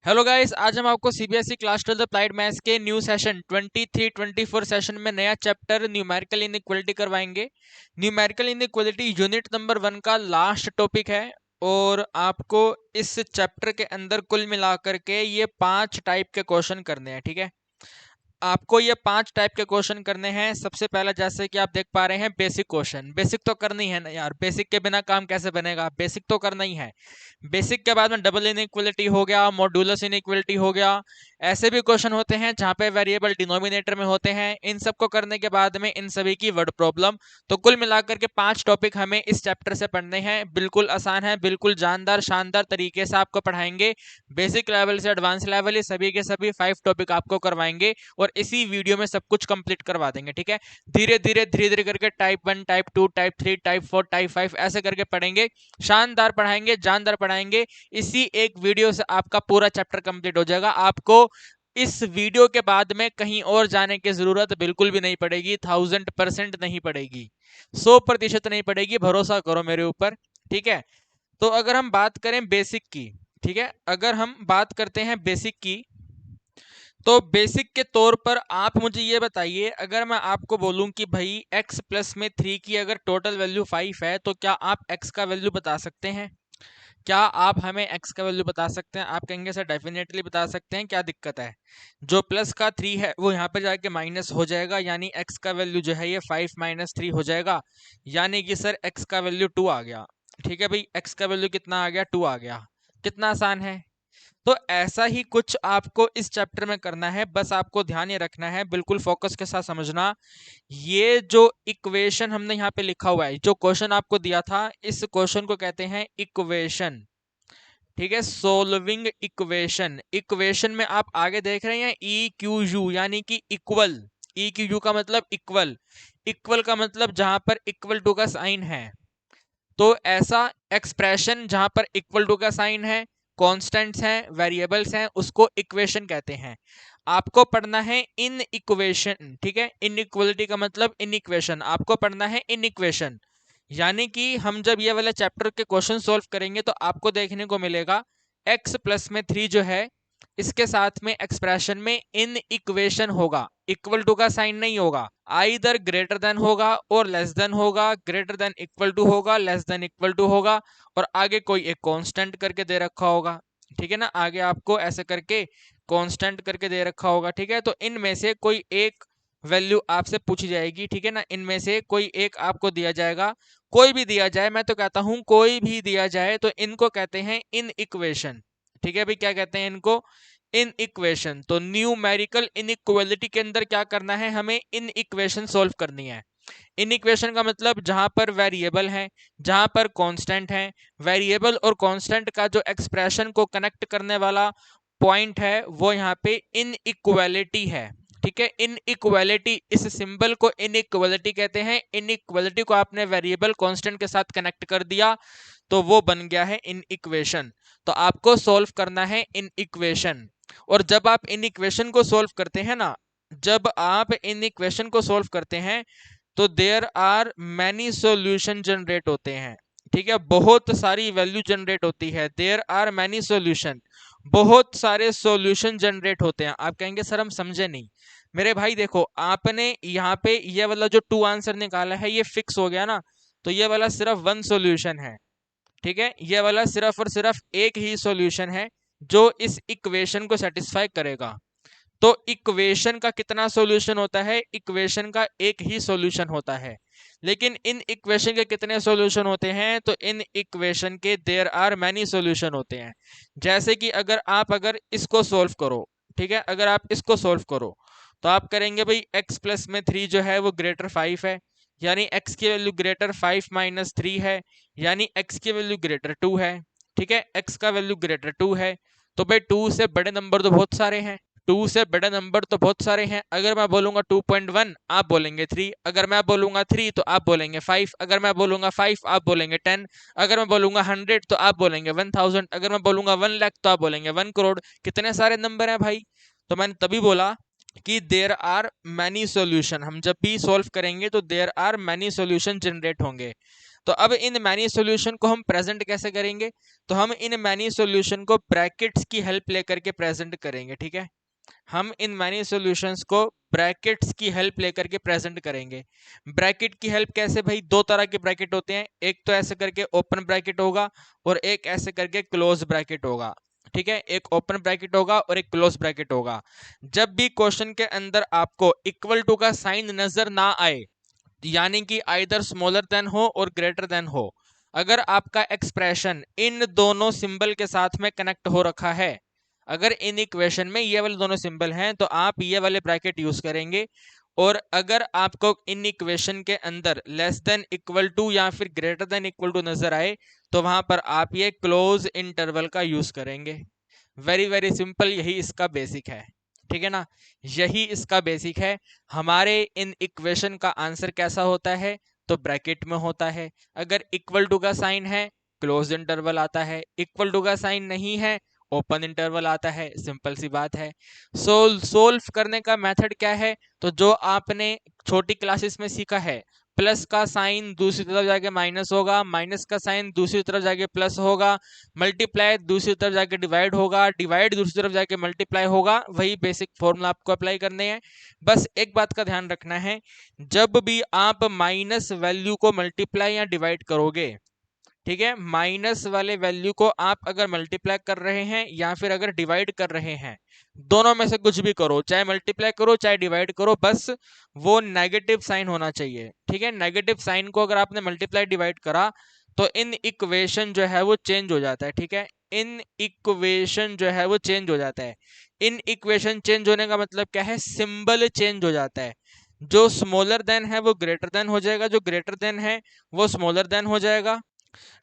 Hello guys, आज हम आपको सीबीएसई क्लास 12 अप्लाइड मैथ्स के न्यू सेशन 23-24 सेशन में नया चैप्टर न्यूमेरिकल इनइक्वालिटी करवाएंगे। न्यूमेरिकल इनइक्वालिटी यूनिट नंबर 1 का लास्ट टॉपिक है और आपको इस चैप्टर के अंदर कुल मिलाकर के ये 5 टाइप के क्वेश्चन करने हैं। ठीक है, आपको ये 5 टाइप के क्वेश्चन करने हैं। सबसे पहला, जैसे कि आप देख पा रहे हैं, बेसिक क्वेश्चन। बेसिक तो करना ही है ना यार, बेसिक के बिना काम कैसे बनेगा, बेसिक तो करना ही है। बेसिक के बाद में डबल इनइक्वालिटी हो गया, मॉड्यूलस इनइक्वालिटी हो गया। ऐसे भी क्वेश्चन होते हैं जहां पे वेरिएबल डिनोमिनेटर में होते हैं। इन सबको करने के बाद में इन सभी की वर्ड प्रॉब्लम। तो कुल मिलाकर के 5 टॉपिक हमें इस चैप्टर से पढ़ने हैं। बिल्कुल आसान है, बिल्कुल जानदार शानदार तरीके से आपको पढ़ाएंगे। बेसिक लेवल से एडवांस लेवल, ये सभी के सभी 5 टॉपिक आपको करवाएंगे और इसी वीडियो में सब कुछ कंप्लीट करवा देंगे। ठीक है, धीरे धीरे करके type 1, type 2, type 3, type 4, type 5 ऐसे करके पढ़ेंगे। शानदार पढ़ाएंगे, जानदार पढ़ाएंगे। इसी एक वीडियो से आपका पूरा चैप्टर कंप्लीट हो जाएगा। आपको इस वीडियो के बाद में कहीं और जाने की जरूरत बिल्कुल भी नहीं पड़ेगी। 1000% नहीं पड़ेगी, 100% नहीं पड़ेगी, भरोसा करो मेरे ऊपर। ठीक है, तो अगर हम बात करें बेसिक की, ठीक है, अगर हम बात करते हैं बेसिक की, तो बेसिक के तौर पर आप मुझे ये बताइए, अगर मैं आपको बोलूं कि भाई x प्लस में 3 की अगर टोटल वैल्यू 5 है, तो क्या आप x का वैल्यू बता सकते हैं? क्या आप हमें x का वैल्यू बता सकते हैं? आप कहेंगे सर डेफिनेटली बता सकते हैं, क्या दिक्कत है? जो प्लस का 3 है वो यहाँ पे जाके माइनस हो जाएगा, यानी x का वैल्यू जो है ये 5 माइनस 3 हो जाएगा, यानी कि सर x का वैल्यू 2 आ गया। ठीक है भाई, x का वैल्यू कितना आ गया? 2 आ गया। कितना आसान है। तो ऐसा ही कुछ आपको इस चैप्टर में करना है। बस आपको ध्यान ये रखना है, बिल्कुल फोकस के साथ समझना। ये जो इक्वेशन हमने यहाँ पे लिखा हुआ है, जो क्वेश्चन आपको दिया था, इस क्वेश्चन को कहते हैं इक्वेशन। ठीक है, सोल्विंग इक्वेशन। इक्वेशन में आप आगे देख रहे हैं ई क्यू यू, यानी कि इक्वल। ई क्यू यू का मतलब इक्वल। इक्वल का मतलब जहां पर इक्वल टू का साइन है। तो ऐसा एक्सप्रेशन जहां पर इक्वल टू का साइन है, कॉन्स्टेंट्स हैं, वेरिएबल्स हैं, उसको इक्वेशन कहते हैं। आपको पढ़ना है इन इक्वेशन। ठीक है, इन इक्वलिटी का मतलब इन इक्वेशन, आपको पढ़ना है इन इक्वेशन। यानी कि हम जब ये वाले चैप्टर के क्वेश्चन सॉल्व करेंगे तो आपको देखने को मिलेगा x प्लस में 3 जो है, इसके साथ में एक्सप्रेशन में इन इक्वेशन होगा, इक्वल टू का साइन नहीं होगा। आइदर ग्रेटर देन होगा और लेस देन होगा, ग्रेटर देन इक्वल टू होगा, लेस देन इक्वल टू होगा, और आगे कोई एक कांस्टेंट करके दे रखा होगा। ठीक है ना, आगे आपको ऐसे करके कांस्टेंट करके दे रखा होगा। ठीक है, तो इनमें से कोई एक वैल्यू आपसे पूछी जाएगी। ठीक है ना, इनमें से कोई एक आपको दिया जाएगा। कोई भी दिया जाए, मैं तो कहता हूं कोई भी दिया जाए, तो इनको कहते हैं इन इक्वेशन। ठीक है भाई, क्या कहते हैं इनको? In equation. तो न्यूमेरिकल इनइक्वालिटी के अंदर क्या करना है, हमें इन इक्वेशन सॉल्व करनी है। इन इक्वेशन का मतलब जहां पर वेरिएबल है, जहां पर कांस्टेंट है, वेरिएबल और कांस्टेंट का जो एक्सप्रेशन को कनेक्ट करने वाला पॉइंट है वो यहाँ पे इन इक्वालिटी है। ठीक है, इन इक्वालिटी, इस सिंबल को इन इक्वालिटी कहते हैं। इन इक्वालिटी को आपने वेरिएबल कांस्टेंट के साथ कनेक्ट कर दिया तो वो बन गया है इन इक्वेशन। तो आपको सॉल्व करना है इन इक्वेशन। और जब आप इन इक्वेशन को सॉल्व करते हैं ना, जब आप इन इक्वेशन को सॉल्व करते हैं तो there are many solution generate होते हैं। ठीक है, बहुत सारी वैल्यू जनरेट होती है। देयर आर मैनी सॉल्यूशन, बहुत सारे सॉल्यूशन जनरेट होते हैं। आप कहेंगे सर हम समझे नहीं। मेरे भाई देखो, आपने यहाँ पे ये वाला जो 2 आंसर निकाला है ये फिक्स हो गया ना, तो ये वाला सिर्फ 1 सॉल्यूशन है। ठीक है, ये वाला सिर्फ और सिर्फ एक ही सॉल्यूशन है जो इस इक्वेशन को सेटिस्फाई करेगा। तो इक्वेशन का कितना सॉल्यूशन होता है? इक्वेशन का एक ही सॉल्यूशन होता है। लेकिन इन इक्वेशन के कितने सॉल्यूशन होते हैं? तो इन इक्वेशन के देयर आर मैनी सॉल्यूशन होते हैं। जैसे कि अगर इसको सॉल्व करो, ठीक है, अगर आप इसको सॉल्व करो तो आप करेंगे भाई x प्लस में 3 जो है वो ग्रेटर 5 है, यानी x की वैल्यू ग्रेटर 5 माइनस 3 है, यानी x की वैल्यू ग्रेटर 2 है। ठीक है, x का वैल्यू ग्रेटर 2 है। तो भाई 2 से बड़े नंबर तो बहुत सारे हैं, 2 से बड़े नंबर तो बहुत सारे हैं। अगर मैं बोलूंगा 2.1 आप बोलेंगे 3, अगर मैं बोलूंगा 3 तो आप बोलेंगे 5, अगर मैं बोलूंगा 5 आप बोलेंगे 10, अगर मैं बोलूंगा 100 तो आप बोलेंगे 1000, अगर मैं बोलूंगा 1 लाख तो आप बोलेंगे 1 करोड़। कितने सारे नंबर हैं भाई। तो मैंने तभी बोला कि देयर आर मैनी सॉल्यूशन। हम जब भी सॉल्व करेंगे तो there are many solution generate होंगे। तो अब इन मैनी सॉल्यूशन को हम प्रेजेंट कैसे करेंगे, तो हम इन मैनी सॉल्यूशन को ब्रैकेट्स की हेल्प लेकर के प्रेजेंट करेंगे, ठीक है। हम इन मैनी सॉल्यूशंस को ब्रैकेट्स की हेल्प लेकर के प्रेजेंट करेंगे। ब्रैकेट की हेल्प कैसे भाई, दो तरह के ब्रैकेट होते हैं, एक तो ऐसे करके ओपन ब्रैकेट होगा और एक ऐसे करके क्लोज ब्रैकेट होगा, ठीक है। एक ओपन ब्रैकेट होगा और एक क्लोज ब्रैकेट होगा। जब भी क्वेश्चन के अंदर आपको इक्वल टू का साइन नजर ना आए, यानी कि आइदर स्मॉलर देन हो और ग्रेटर देन हो, अगर आपका एक्सप्रेशन इन दोनों सिंबल के साथ में कनेक्ट हो रखा है, अगर इन इक्वेशन में ये वाले दोनों सिंबल हैं तो आप ये वाले ब्रैकेट यूज करेंगे। और अगर आपको इन इक्वेशन के अंदर लेस देन इक्वल टू या फिर ग्रेटर देन इक्वल टू नजर आए तो वहां पर आप ये क्लोज इंटरवल का यूज करेंगे। वेरी वेरी सिंपल, यही इसका बेसिक है, ठीक है ना। यही इसका बेसिक है। हमारे इन इक्वेशन का आंसर कैसा होता है, तो ब्रैकेट में होता है। अगर इक्वल टू का साइन है क्लोज इंटरवल आता है, इक्वल टू का साइन नहीं है ओपन इंटरवल आता है, सिंपल सी बात है। सोल्व करने का मेथड क्या है, तो जो आपने छोटी क्लासेस में सीखा है, प्लस का साइन दूसरी तरफ जाके माइनस होगा, माइनस का साइन दूसरी तरफ जाके प्लस होगा, मल्टीप्लाई दूसरी तरफ जाके डिवाइड होगा, डिवाइड दूसरी तरफ जाके मल्टीप्लाई होगा, वही बेसिक फॉर्मूला आपको अप्लाई करने हैं। बस एक बात का ध्यान रखना है, जब भी आप माइनस वैल्यू को मल्टीप्लाई या डिवाइड करोगे, ठीक है, माइनस वाले वैल्यू को आप अगर मल्टीप्लाई कर रहे हैं या फिर अगर डिवाइड कर रहे हैं, दोनों में से कुछ भी करो, चाहे मल्टीप्लाई करो चाहे डिवाइड करो, बस वो नेगेटिव साइन होना चाहिए, ठीक है। नेगेटिव साइन को अगर आपने मल्टीप्लाई डिवाइड करा तो इन इक्वेशन जो है वो चेंज हो जाता है, ठीक है। इन इक्वेशन जो है वो चेंज हो जाता है। इन इक्वेशन चेंज होने का मतलब क्या है, सिंबल चेंज हो जाता है। जो स्मॉलर देन है वो ग्रेटर देन हो जाएगा, जो ग्रेटर देन है वो स्मॉलर देन हो जाएगा,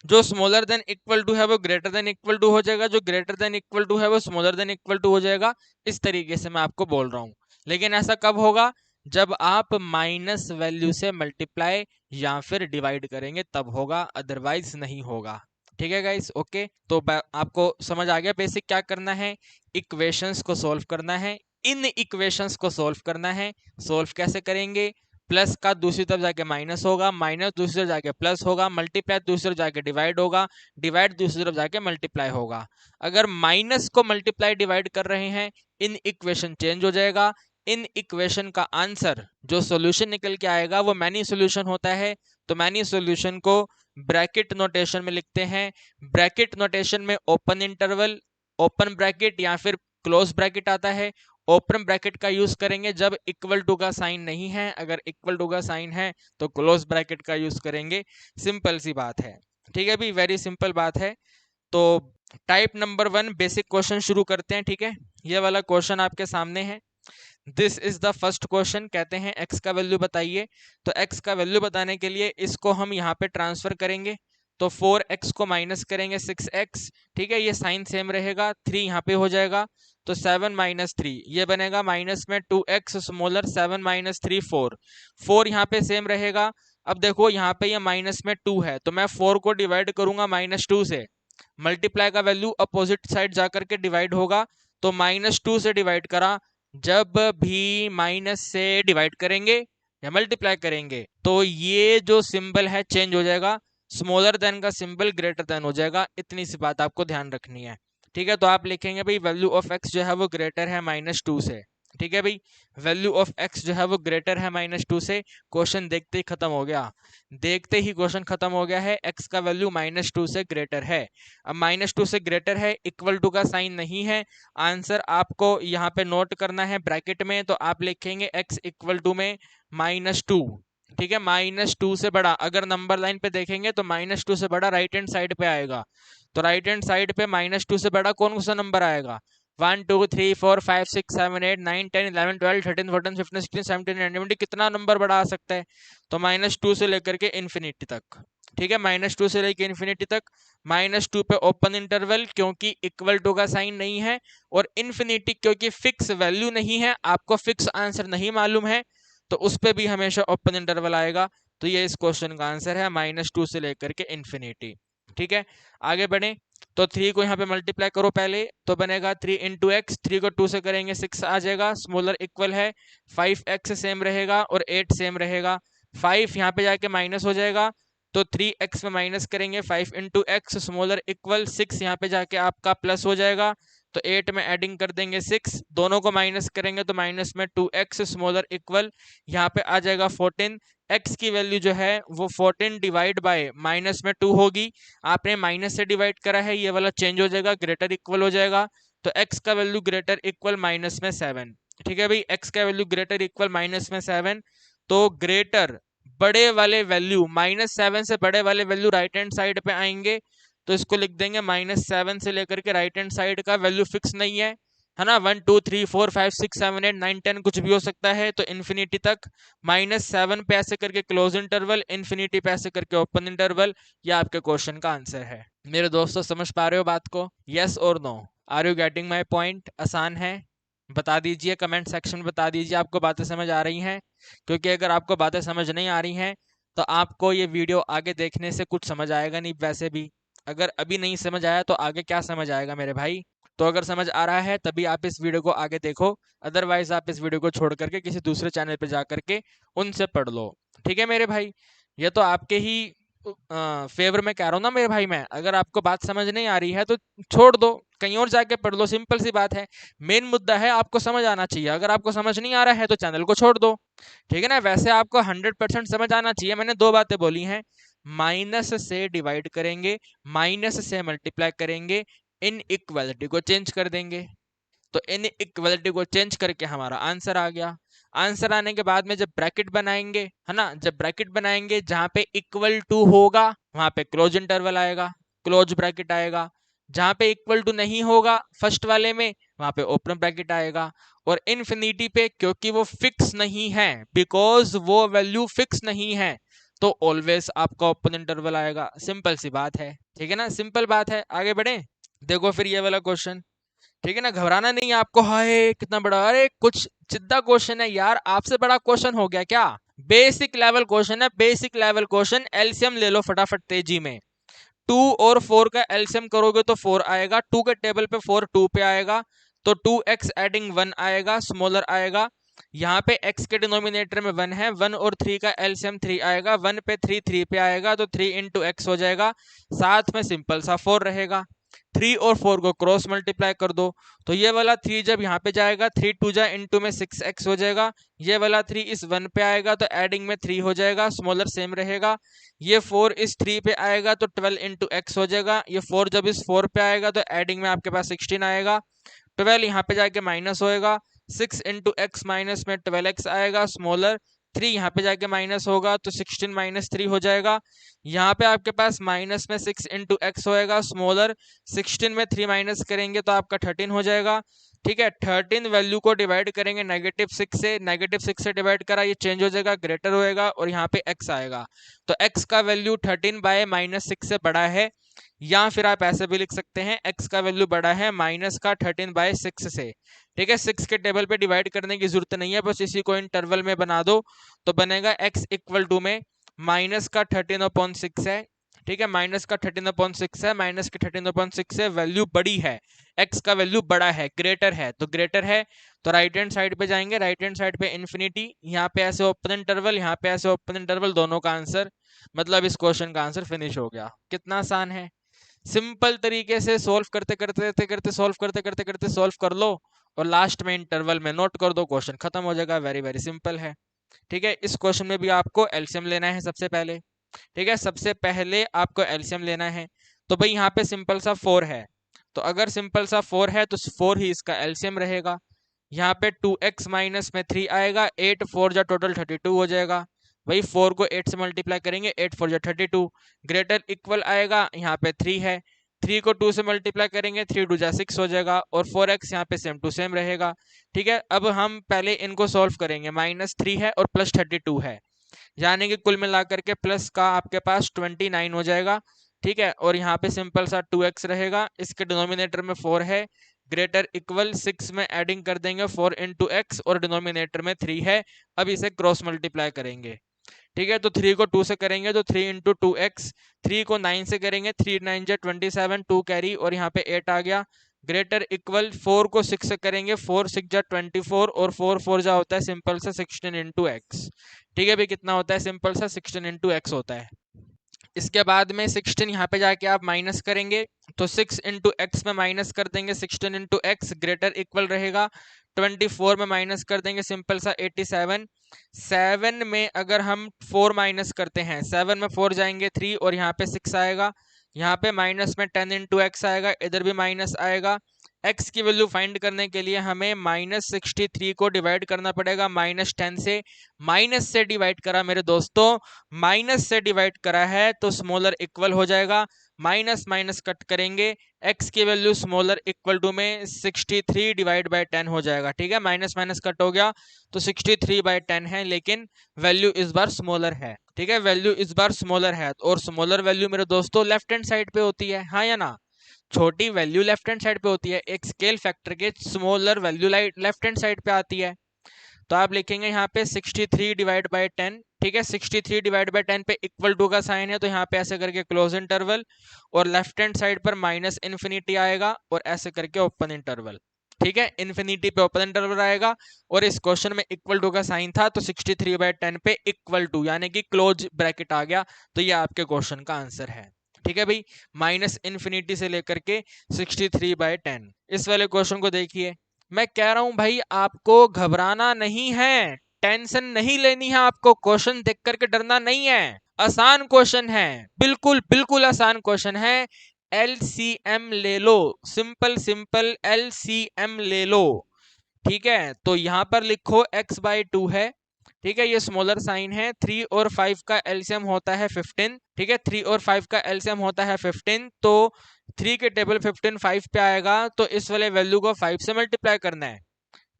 जो स्मॉलर देन इक्वल टू है वो ग्रेटर देन इक्वल टू हो जाएगा, जो ग्रेटर देन इक्वल टू है वो स्मॉलर देन इक्वल टू हो जाएगा। इस तरीके से मैं आपको बोल रहा हूं। लेकिन ऐसा कब होगा, जब आप माइनस वैल्यू से मल्टीप्लाई या फिर डिवाइड करेंगे तब होगा, अदरवाइज नहीं होगा, ठीक है गाइस। ओके, तो आपको समझ आ गया बेसिक क्या करना है, इक्वेशंस को सॉल्व करना है, इन इक्वेशंस को सॉल्व करना है। सॉल्व कैसे करेंगे, प्लस का दूसरी तरफ जाके माइनस होगा, माइनस दूसरी तरफ जाके प्लस होगा, मल्टीप्लाई दूसरी तरफ जाके डिवाइड होगा, डिवाइड दूसरी तरफ जाके मल्टीप्लाई होगा। अगर माइनस को मल्टीप्लाई डिवाइड कर रहे हैं, इन इक्वेशन चेंज हो जाएगा। इन इक्वेशन का आंसर जो सॉल्यूशन निकल के आएगा वो मैनी सॉल्यूशन होता है। तो मैनी सॉल्यूशन को ब्रैकेट नोटेशन में लिखते हैं। ब्रैकेट नोटेशन में ओपन इंटरवल, ओपन ब्रैकेट या फिर क्लोज ब्रैकेट आता है। ओपन ब्रैकेट का यूज करेंगे जब इक्वल टू का साइन नहीं है, अगर इक्वल टू का साइन है तो क्लोज ब्रैकेट का यूज करेंगे। सिंपल सी बात है, ठीक है भी, वेरी सिंपल बात है। तो टाइप नंबर 1 बेसिक क्वेश्चन शुरू करते हैं, ठीक है। ये वाला क्वेश्चन आपके सामने है। This is the first question. कहते हैं x का वैल्यू बताइए। तो x का वैल्यू बताने के लिए इसको हम यहाँ पे ट्रांसफर करेंगे। तो 4x को माइनस करेंगे 6x, ठीक है, ये साइन सेम रहेगा, 3 यहाँ पे हो जाएगा। तो 7 माइनस 3 ये बनेगा, माइनस में 2x स्मॉलर, 7 माइनस 3 4, 4 यहाँ पे सेम रहेगा। अब देखो यहाँ पे ये माइनस में 2 है तो मैं 4 को डिवाइड करूंगा -2 से, मल्टीप्लाई का वैल्यू अपोजिट साइड जाकर के डिवाइड होगा। तो -2 से डिवाइड करा, जब भी माइनस से डिवाइड करेंगे या मल्टीप्लाई करेंगे तो ये जो सिंबल है चेंज हो जाएगा, स्मॉलर देन का सिंबल ग्रेटर देन हो जाएगा। इतनी सी बात आपको ध्यान रखनी है, ठीक है। तो आप लिखेंगे भाई वैल्यू ऑफ x जो है वो ग्रेटर है -2 से, ठीक है भाई, वैल्यू ऑफ x जो है वो ग्रेटर है -2 से। क्वेश्चन देखते ही खत्म हो गया, देखते ही क्वेश्चन खत्म हो गया है। x का वैल्यू -2 से ग्रेटर है। अब -2 से ग्रेटर है, इक्वल टू का साइन नहीं है। आंसर आपको यहाँ पे नोट करना है ब्रैकेट में, तो आप लिखेंगे x इक्वल टू में -2, ठीक है। -2 से बड़ा, अगर नंबर लाइन पे देखेंगे तो -2 से बड़ा राइट हैंड साइड पे आएगा। तो राइट हैंड साइड पे -2 से बड़ा कौन सा नंबर आएगा, 1 2 3 4 5 6 7 8 9 10 11 12 13 14 15 16 17 18 कितना नंबर बड़ा आ सकता है, तो -2 से लेकर के इन्फिनिटी तक, ठीक है। -2 से लेकर इन्फिनिटी तक, -2 पे ओपन इंटरवल क्योंकि इक्वल टू का साइन नहीं है, और इन्फिनिटी क्योंकि फिक्स वैल्यू नहीं है, आपको फिक्स आंसर नहीं मालूम है, तो उस पर भी हमेशा ओपन इंटरवल आएगा। तो ये इस क्वेश्चन का आंसर है, -2 से लेकर के इन्फिनिटी, ठीक है। आगे बढ़े, तो 3 को यहाँ पे मल्टीप्लाई करो पहले, तो बनेगा 3 इंटू एक्स, 3 को 2 से करेंगे 6 आ जाएगा, स्मॉलर इक्वल है, 5x सेम रहेगा और 8 सेम रहेगा, 5 यहाँ पे जाके माइनस हो जाएगा, तो 3x में माइनस करेंगे 5 इंटू एक्स स्मॉलर इक्वल 6, यहाँ पे जाके आपका प्लस हो जाएगा। तो 8 में एडिंग कर देंगे 6, दोनों को माइनस करेंगे तो माइनस में 2x स्मॉलर इक्वल यहाँ पे आ जाएगा 14। x की वैल्यू जो है वो 14 डिवाइड बाय माइनस में 2 होगी। आपने माइनस से डिवाइड करा है, ये वाला चेंज हो जाएगा, ग्रेटर इक्वल हो जाएगा। तो x का वैल्यू ग्रेटर इक्वल माइनस में 7। ठीक है भाई, x का वैल्यू ग्रेटर इक्वल माइनस में 7। तो ग्रेटर बड़े वाले वैल्यू -7 से बड़े वाले वैल्यू राइट हैंड साइड पे आएंगे। तो इसको लिख देंगे -7 से लेकर के राइट हैंड साइड का वैल्यू फिक्स नहीं है ना। 1 2 3 4 5 6 7 8 9 10 कुछ भी हो सकता है। तो इन्फिनिटी तक -7 पे ऐसे करके क्लोज इंटरवल, इन्फिनिटी पे ऐसे करके ओपन इंटरवल। ये आपके क्वेश्चन का आंसर है। मेरे दोस्तों समझ पा रहे हो बात को? यस और no? Are you getting my point? आसान है? बता दीजिए, कमेंट सेक्शन में बता दीजिए आपको बातें समझ आ रही हैं। क्योंकि अगर आपको बातें समझ नहीं आ रही हैं तो आपको ये वीडियो आगे देखने से कुछ समझ आएगा नहीं। वैसे भी अगर अभी नहीं समझ आया तो आगे क्या समझ आएगा मेरे भाई। तो अगर समझ आ रहा है तभी आप इस वीडियो को आगे देखो, अदरवाइज आप इस वीडियो को छोड़ करके किसी दूसरे चैनल पे जा करके उनसे पढ़ लो। ठीक है मेरे भाई, ये तो आपके ही फेवर में कह रहा हूँ ना मेरे भाई। मैं अगर आपको बात समझ नहीं आ रही है तो छोड़ दो, कहीं और जाके पढ़ लो, सिंपल सी बात है। मेन मुद्दा है आपको समझ आना चाहिए। अगर आपको समझ नहीं आ रहा है तो चैनल को छोड़ दो। ठीक है ना। वैसे आपको 100% समझ आना चाहिए। मैंने दो बातें बोली हैं, माइनस से डिवाइड करेंगे, माइनस से मल्टीप्लाई करेंगे, इन इक्वालिटी को चेंज कर देंगे। तो इन इक्वालिटी को चेंज करके हमारा आंसर आ गया। आंसर आने के बाद में जब ब्रैकेट बनाएंगे, है ना, जब ब्रैकेट बनाएंगे जहां पे इक्वल टू होगा वहां पे क्लोज इंटरवल आएगा, क्लोज ब्रैकेट आएगा। जहां पे इक्वल टू नहीं होगा फर्स्ट वाले में, वहां पे ओपन ब्रैकेट आएगा। और इन्फिनिटी पे क्योंकि वो फिक्स नहीं है, बिकॉज वो वैल्यू फिक्स नहीं है, तो ऑलवेज आपका ओपन इंटरवल आएगा। सिंपल सी बात है। ठीक है ना, सिंपल बात है। आगे बढ़े, देखो फिर ये वाला क्वेश्चन। ठीक है ना, घबराना नहीं है आपको। हाय कितना बड़ा, अरे कुछ सीधा क्वेश्चन है यार, आपसे बड़ा क्वेश्चन हो गया क्या? बेसिक लेवल क्वेश्चन है, बेसिक लेवल क्वेश्चन। एलसीएम ले लो फटाफट तेजी में। 2 और 4 का एलसीएम करोगे तो 4 आएगा। 2 के टेबल पे 4 2 पे आएगा, तो 2x एडिंग 1 आएगा, स्मॉलर आएगा। यहाँ पे x के डिनोमिनेटर में 1 है, 1 और 3 का एलसीएम 3 आएगा। 1 पे 3 3 पे आएगा, तो 3 इंटू एक्स हो जाएगा। साथ में सिंपल सा 4 रहेगा। 3 और 4 को क्रॉस मल्टीप्लाई कर दो, तो ये वाला 3 जब यहाँ पे जाएगा, 3 2 जा इंटू में 6x हो जाएगा। ये वाला 3 इस 1 पे आएगा तो एडिंग में 3 हो जाएगा, स्मॉलर सेम रहेगा। ये 4 इस 3 पे आएगा तो 12 इंटू एक्स हो जाएगा। ये 4 जब इस 4 पे आएगा तो एडिंग में आपके पास 16 आएगा। 12 यहाँ पे जाके माइनस होएगा, 6 इंटू एक्स माइनस में 12x आएगा, स्मॉलर 3 यहाँ पे जाके माइनस होगा तो 16 माइनस 3 हो जाएगा। यहाँ पे आपके पास माइनस में 6 इंटू एक्स होएगा, स्मॉलर 16 में 3 माइनस करेंगे तो आपका 13 हो जाएगा। ठीक है, 13 वैल्यू को डिवाइड करेंगे -6 से, -6 से डिवाइड करा, ये चेंज हो जाएगा, ग्रेटर होएगा और यहाँ पे x आएगा। तो x का वैल्यू 13 बाय -6 से बड़ा है, या फिर आप ऐसे भी लिख सकते हैं x का वैल्यू बड़ा है माइनस का 13 बाय 6 से। ठीक है, 6 के टेबल पे डिवाइड करने की जरूरत नहीं है, बस इसी को इंटरवल में बना दो तो बनेगा x इक्वल टू में माइनस का 13/6 है। ठीक है, माइनस का 13/6 है, माइनस के 13/6 है, वैल्यू बड़ी है, x का वैल्यू बड़ा है, ग्रेटर है। तो ग्रेटर है तो राइट हैंड साइड पे जाएंगे, राइट हैंड साइड पे इन्फिनिटी, यहाँ पे ऐसे ओपन इंटरवल, यहाँ पे ऐसे ओपन इंटरवल, दोनों का आंसर, मतलब इस क्वेश्चन का आंसर फिनिश हो गया। कितना आसान है। सिंपल तरीके से सॉल्व करते करते करते करते सॉल्व करते करते करते सॉल्व कर लो और लास्ट में इंटरवल में नोट कर दो, क्वेश्चन खत्म हो जाएगा। वेरी वेरी सिंपल है। ठीक है, इस क्वेश्चन में भी आपको एलसीएम लेना है सबसे पहले। ठीक है, सबसे पहले आपको एलसीएम लेना है। तो भाई यहाँ पे सिंपल सा 4 है, तो अगर सिंपल सा 4 है तो 4 ही इसका एलसीएम रहेगा। यहाँ पे 2x माइनस में 3 आएगा, 8 4 जा टोटल 32 हो जाएगा। वही 4 को 8 से मल्टीप्लाई करेंगे, 8 4 जा 32, ग्रेटर इक्वल आएगा, यहाँ पे 3 है, 3 को 2 से मल्टीप्लाई करेंगे, 3 2 जा 6 हो जाएगा, और 4x यहाँ पे सेम टू सेम रहेगा। ठीक है, अब हम पहले इनको सॉल्व करेंगे। -3 है और प्लस 32 है, यानी कि कुल मिलाकर के प्लस का आपके पास 29 हो जाएगा। ठीक है, और यहाँ पे सिंपल सा 2x रहेगा, इसके डिनोमिनेटर में 4 है, ग्रेटर इक्वल 6 में एडिंग कर देंगे 4 इंटू एक्स, और डिनोमिनेटर में 3 है। अब इसे क्रॉस मल्टीप्लाई करेंगे। ठीक है, तो 3 को 2 से करेंगे तो 3 इंटू 2x, 3 को 9 से करेंगे, 3 9 जा 27, 2 कैरी और यहाँ पे 8 आ गया। ग्रेटर इक्वल 4 को 6 से करेंगे, 4 6 जा 24 और 4 4 जा होता है सिंपल सा 16 इंटू एक्स। ठीक है भाई, कितना होता है सिंपल सा 16 इंटू एक्स होता है। इसके बाद में 16 यहाँ पे जाके आप माइनस करेंगे तो 6 इंटू एक्स में माइनस कर देंगे, 16 इंटू एक्स ग्रेटर इक्वल रहेगा 24 में माइनस कर देंगे, सिंपल सा 87। 7 में अगर हम 4 माइनस करते हैं, 7 में 4 जाएंगे 3 और यहाँ पे 6 आएगा, यहाँ पे माइनस में 10 इंटू एक्स आएगा, इधर भी माइनस आएगा। x की वैल्यू फाइंड करने के लिए हमें -63 को डिवाइड करना पड़ेगा -10 से। माइनस से डिवाइड करा मेरे दोस्तों, माइनस से डिवाइड करा है तो स्मॉलर इक्वल हो जाएगा, माइनस माइनस कट करेंगे, x की वैल्यू स्मॉलर इक्वल टू में 63 डिवाइड बाय 10 हो जाएगा। ठीक है, माइनस माइनस कट हो गया तो 63 बाय 10 है, लेकिन वैल्यू इस बार स्मॉलर है। ठीक है, वैल्यू इस बार स्मॉलर है और स्मॉलर वैल्यू मेरे दोस्तों लेफ्ट हैंड साइड पे होती है, हाँ या ना? छोटी वैल्यू लेफ्ट हैंड साइड पे होती है, एक स्केल फैक्टर के smaller value left hand side पे आती है। तो आप लिखेंगे यहाँ पे 63 डिवाइड बाय 10। ठीक है, 63 डिवाइड बाय 10 पे इक्वल टू का साइन है तो यहाँ पे ऐसे करके क्लोज इंटरवल और लेफ्ट हैंड साइड पर माइनस इन्फिनिटी आएगा और ऐसे करके ओपन इंटरवल। ठीक है, इन्फिनिटी पे ओपन इंटरवल आएगा और इस क्वेश्चन में इक्वल टू का साइन था तो 63 बाय 10 पे इक्वल टू यानी कि क्लोज ब्रैकेट आ गया, तो ये आपके क्वेश्चन का आंसर है। ठीक है भाई, माइनस इन्फिनिटी से लेकर के 63 बाय 10। इस वाले क्वेश्चन को देखिए, मैं कह रहा हूं भाई आपको घबराना नहीं है, टेंशन नहीं लेनी है, आपको क्वेश्चन देख करके डरना नहीं है, आसान क्वेश्चन है, बिल्कुल बिल्कुल आसान क्वेश्चन है। एलसीएम ले लो, सिंपल सिंपल एलसीएम ले लो। ठीक है, तो यहां पर लिखो x/2 है। ठीक है, ये स्मॉलर साइन है, 3 और 5 का एलसीएम होता है 15। ठीक है, 3 और 5 का एलसीएम होता है 15, तो 3 के टेबल 15 5 पे आएगा तो इस वाले वैल्यू को 5 से मल्टीप्लाई करना है।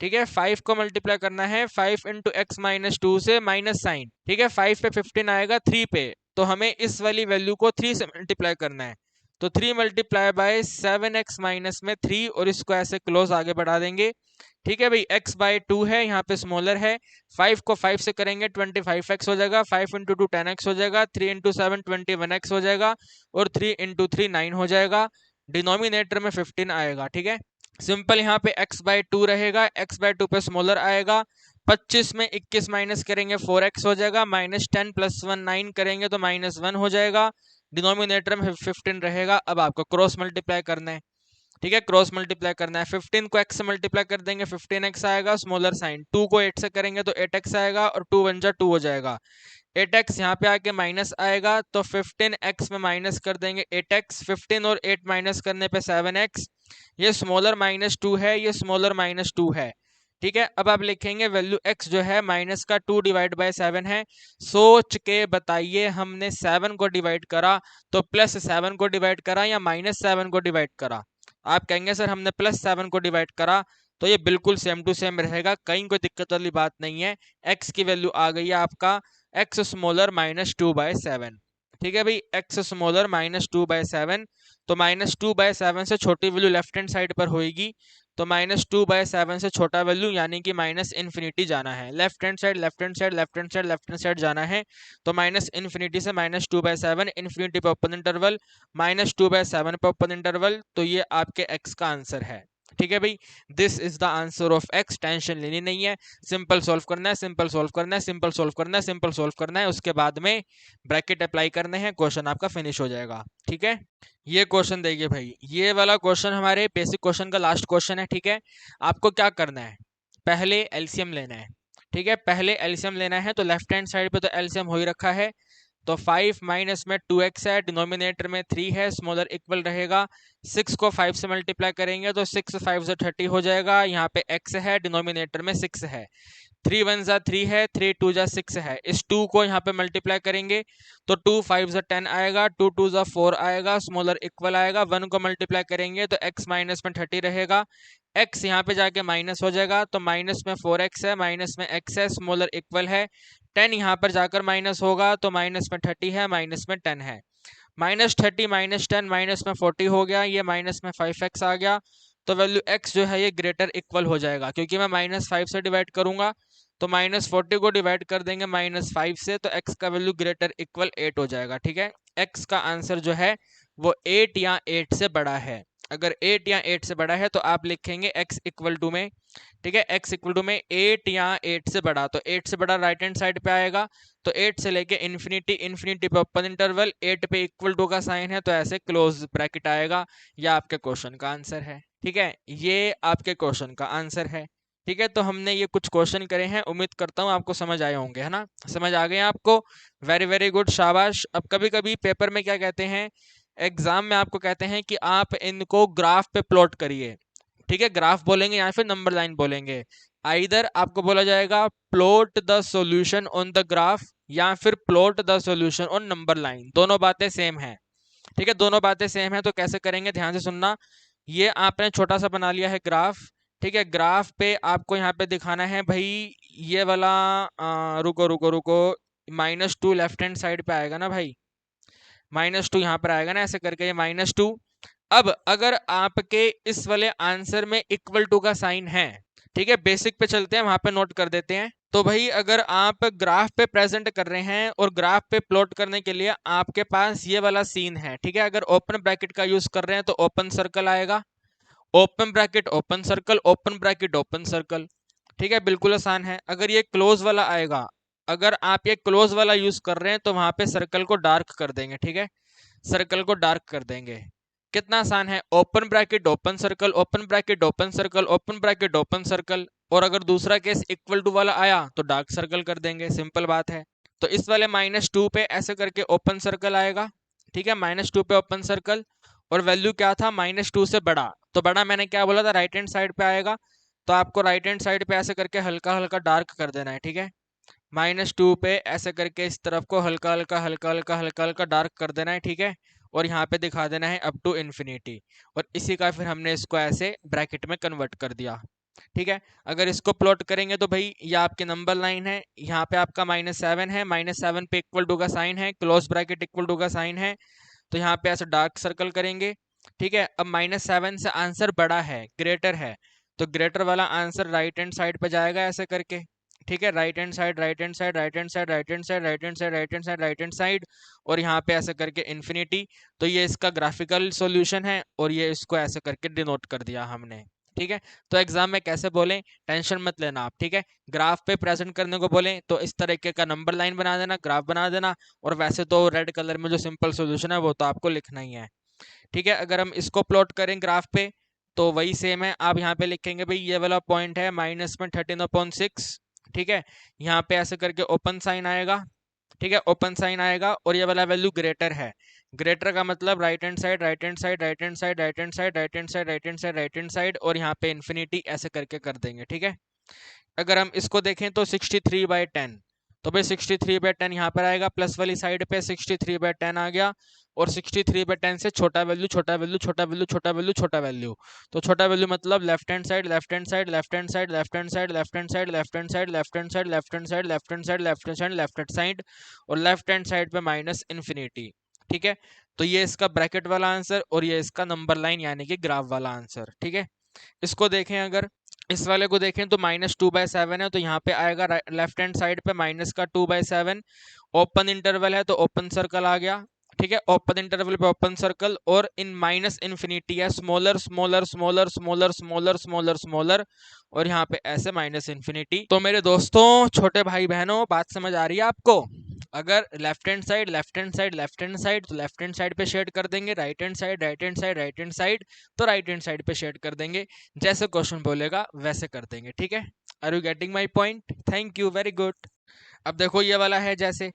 ठीक है, 5 को मल्टीप्लाई करना है, 5 इंटू एक्स माइनस 2 से माइनस साइन। ठीक है, 5 पे 15 आएगा 3 पे, तो हमें इस वाली वैल्यू को 3 से मल्टीप्लाई करना है, तो 3 मल्टीप्लाई बाय 7x माइनस में 3 और इसको ऐसे क्लोज आगे बढ़ा देंगे। ठीक है भाई, x/2 है, यहाँ पे स्मॉलर है, 5 को 5 से करेंगे 25x हो जाएगा, 5 इंटू 2 10x हो जाएगा, 3 इंटू 7 21x हो जाएगा और 3 इंटू 3 9 हो जाएगा, डिनोमिनेटर में 15 आएगा। ठीक है, सिंपल यहाँ पे x/2 रहेगा, x/2 पे स्मॉलर आएगा, 25 में 21 माइनस करेंगे 4x हो जाएगा, -10 + 1 9 करेंगे तो -1 हो जाएगा, डिनोमिनेटर में 15 रहेगा। अब आपको क्रॉस मल्टीप्लाई करना है। ठीक है, क्रॉस मल्टीप्लाई करना है, 15 को x से मल्टीप्लाई कर देंगे 15x आएगा, स्मॉलर साइन, 2 को 8 से करेंगे तो 8x आएगा और 2 1 जा 2 हो जाएगा, 8x यहाँ पे आके माइनस आएगा तो 15x में माइनस कर देंगे 8x, 15 और 8 माइनस करने पे 7x, ये स्मॉलर -2 है, ये स्मॉलर -2 है। ठीक है, अब आप लिखेंगे वैल्यू x जो है माइनस का 2 डिवाइड बाय 7 है। सोच के बताइए, हमने 7 को डिवाइड करा तो +7 को डिवाइड करा या -7 को डिवाइड करा? आप कहेंगे सर हमने +7 को डिवाइड करा, तो ये बिल्कुल सेम टू सेम रहेगा, कहीं कोई दिक्कत वाली बात नहीं है। x की वैल्यू आ गई है आपका x स्मॉलर -2/7। ठीक है भाई, x स्मॉलर -2/7, तो -2/7 से छोटी वैल्यू लेफ्ट हैंड साइड पर होगी, तो -2/7 से छोटा वैल्यू यानी कि माइनस इन्फिनिटी जाना है, left hand side left hand side left hand side left hand side जाना है, तो माइनस इन्फिनिटी से -2/7, इन्फिनिटी पे ओपन इंटरवल, -2/7 पे ओपन इंटरवल, तो ये आपके x का आंसर है। ठीक है भाई, this is the answer of x, tension लेनी नहीं है, सिंपल सॉल्व करना है, सिंपल सॉल्व करना है, सिंपल सॉल्व करना है, सिंपल सॉल्व करना है, उसके बाद में ब्रैकेट अप्लाई करने हैं, क्वेश्चन आपका फिनिश हो जाएगा। ठीक है, ये क्वेश्चन देखिए भाई, ये वाला क्वेश्चन हमारे बेसिक क्वेश्चन का लास्ट क्वेश्चन है। ठीक है, आपको क्या करना है, पहले एलसीएम लेना है। ठीक है, पहले एलसीएम लेना है, तो लेफ्ट हैंड साइड पे तो एलसीएम हो ही रखा है, तो 5 माइनस में 2x है, डिनोमिनेटर में 3 है, स्मॉलर इक्वल रहेगा, 6 को 5 से मल्टीप्लाई करेंगे तो 6 5 से 30 हो जाएगा, यहाँ पे x है, डिनोमिनेटर में 6 है, 3 1 जा 3 है, 3 2 जा 6 है, इस 2 को यहाँ पे मल्टीप्लाई करेंगे तो 2 5 जा 10 आएगा, 2 2 जा 4 आएगा, स्मॉलर इक्वल आएगा, 1 को मल्टीप्लाई करेंगे तो x माइनस में 30 रहेगा, x यहाँ पे जाके माइनस हो जाएगा, तो माइनस में 4x है, माइनस में x है, स्मॉलर इक्वल है, 10 यहाँ पर जाकर माइनस होगा तो माइनस में 30 है, माइनस में 10 है, -30 -10 माइनस में 40 हो गया, ये माइनस में 5x आ गया, तो वैल्यू x जो है ये ग्रेटर इक्वल हो जाएगा, क्योंकि मैं -5 से डिवाइड करूंगा तो -40 को डिवाइड कर देंगे -5 से, तो x का वैल्यू ग्रेटर इक्वल 8 हो जाएगा। ठीक है, x का आंसर जो है वो 8 या 8 से बड़ा है। अगर 8 या 8 से बड़ा है तो आप लिखेंगे x इक्वल टू में, ठीक है, x इक्वल टू में 8 या 8 से बड़ा, तो 8 से बड़ा राइट हैंड साइड पे आएगा। तो 8 से लेके इन्फिनिटी, इन्फिनिटी पे ओपन इंटरवल, 8 पे इक्वल टू का साइन है तो ऐसे क्लोज ब्रैकेट आएगा। यह आपके क्वेश्चन का आंसर है, ठीक है, ये आपके क्वेश्चन का आंसर है। ठीक है, तो हमने ये कुछ क्वेश्चन करे हैं, उम्मीद करता हूँ आपको समझ आए होंगे, है ना, समझ आ गए आपको, वेरी वेरी गुड, शाबाश। अब कभी कभी पेपर में क्या कहते हैं, एग्जाम में आपको कहते हैं कि आप इनको ग्राफ पे प्लॉट करिए, ठीक है, ग्राफ बोलेंगे या फिर नंबर लाइन बोलेंगे। आइदर आपको बोला जाएगा plot the solution on the graph, या फिर plot the solution on number line, दोनों बातें सेम है, ठीक है, दोनों बातें सेम है। तो कैसे करेंगे, ध्यान से सुनना। ये आपने छोटा सा बना लिया है ग्राफ, ठीक है, ग्राफ पे आपको यहाँ पे दिखाना है भाई, ये वाला रुको रुको रुको, -2 लेफ्ट हैंड साइड पे आएगा ना भाई, -2 यहाँ पर आएगा ना, ऐसे करके ये -2। अब अगर आपके इस वाले आंसर में इक्वल टू का साइन है, ठीक है, बेसिक पे चलते हैं, वहां पे नोट कर देते हैं। तो भाई अगर आप ग्राफ पे प्रेजेंट कर रहे हैं और ग्राफ पे प्लॉट करने के लिए आपके पास ये वाला सीन है, ठीक है, अगर ओपन ब्रैकेट का यूज कर रहे हैं तो ओपन सर्कल आएगा, open bracket open circle, open bracket open circle, ठीक है, बिल्कुल आसान है। अगर ये क्लोज वाला आएगा, अगर आप ये क्लोज वाला यूज कर रहे हैं तो वहां पे सर्कल को डार्क कर देंगे, ठीक है, सर्कल को डार्क कर देंगे। कितना आसान है, open bracket open circle, open bracket open circle, open bracket open circle, और अगर दूसरा केस इक्वल टू वाला आया तो डार्क सर्कल कर देंगे, सिंपल बात है। तो इस वाले -2 पे ऐसे करके ओपन सर्कल आएगा, ठीक है, -2 पे ओपन सर्कल, और वैल्यू क्या था, -2 से बड़ा, तो बड़ा मैंने क्या बोला था, राइट हैंड साइड पे आएगा, तो आपको राइट हैंड साइड पे ऐसे करके हल्का हल्का डार्क कर देना है, ठीक है, -2 पे ऐसे करके इस तरफ को हल्का हल्का हल्का हल्का हल्का हल्का डार्क कर देना है, ठीक है, और यहाँ पे दिखा देना है अप टू इन्फिनिटी, और इसी का फिर हमने इसको ऐसे ब्रैकेट में कन्वर्ट कर दिया, ठीक है। अगर इसको प्लॉट करेंगे तो भाई ये आपके नंबर लाइन है, यहाँ पे आपका -7 है, -7 पे इक्वल टू का साइन है, क्लोज ब्रैकेट इक्वल टू का साइन है, तो यहाँ पे ऐसे डार्क सर्कल करेंगे, ठीक है। अब -7 से आंसर बड़ा है, ग्रेटर है, तो ग्रेटर वाला आंसर राइट हैंड साइड पे जाएगा ऐसे करके, ठीक है, right hand side, right hand side, right hand side, right hand side, right hand side, right hand side, right hand side, और यहाँ पे ऐसे करके इन्फिनिटी। तो ये इसका ग्राफिकल सॉल्यूशन है, और ये इसको ऐसे करके डिनोट कर दिया हमने, ठीक है। तो एग्जाम में कैसे बोलें, टेंशन मत लेना आप, ठीक है, ग्राफ पे प्रेजेंट करने को बोलें तो इस तरीके का नंबर लाइन बना देना, ग्राफ बना देना, और वैसे तो रेड कलर में जो सिंपल सॉल्यूशन है वो तो आपको लिखना ही है, ठीक है। अगर हम इसको प्लॉट करें ग्राफ पे तो वही सेम है, आप यहाँ पे लिखेंगे भाई ये वाला पॉइंट है -13/6, ठीक है, यहाँ पे ऐसे करके ओपन साइन आएगा, ठीक है, ओपन साइन आएगा, और ये वाला वैल्यू ग्रेटर है, ग्रेटर का मतलब right hand side, right hand side, right hand side, right hand side, right hand side, right hand side, right hand side, और यहाँ पे इन्फिनिटी ऐसे करके कर देंगे, ठीक है। अगर हम इसको देखें तो 63/10, तो भाई 63/10 यहाँ पर आएगा, प्लस वाली साइड पे 63/10 आ गया, और 63/10 से छोटा वैल्यू छोटा वैल्यू छोटा वैल्यू छोटा वैल्यू छोटा वैल्यू, तो छोटा वैल्यू मतलब left hand side, left hand side, left hand side, left hand side, left hand side, left hand side, left hand side, left hand side, left hand side, left hand side, left hand side, और left hand side पे minus infinity, ठीक है। तो ये इसका bracket वाला answer, और ये इसका नंबर लाइन यानी कि ग्राफ वाला आंसर, ठीक है। इसको देखें, अगर इस वाले को देखें तो -2/7 है, तो यहाँ पे आएगा लेफ्ट हैंड साइड पे -2/7, ओपन इंटरवल है तो ओपन सर्कल आ गया, ठीक है, ओपन इंटरवल पे ओपन सर्कल, और इन माइनस इन्फिनिटी है, smaller smaller smaller smaller smaller smaller smaller, और यहाँ पे ऐसे माइनस इन्फिनिटी। तो मेरे दोस्तों, छोटे भाई बहनों, बात समझ आ रही है आपको? अगर left hand side, left hand side, left hand side, तो लेफ्ट हैंड साइड पे शेड कर देंगे, right hand side, right hand side, right hand side, तो राइट हैंड साइड पे शेड कर देंगे, जैसे क्वेश्चन बोलेगा वैसे कर देंगे, ठीक है। Are you getting my point? Thank you, very good. अब देखो ये वाला है जैसे,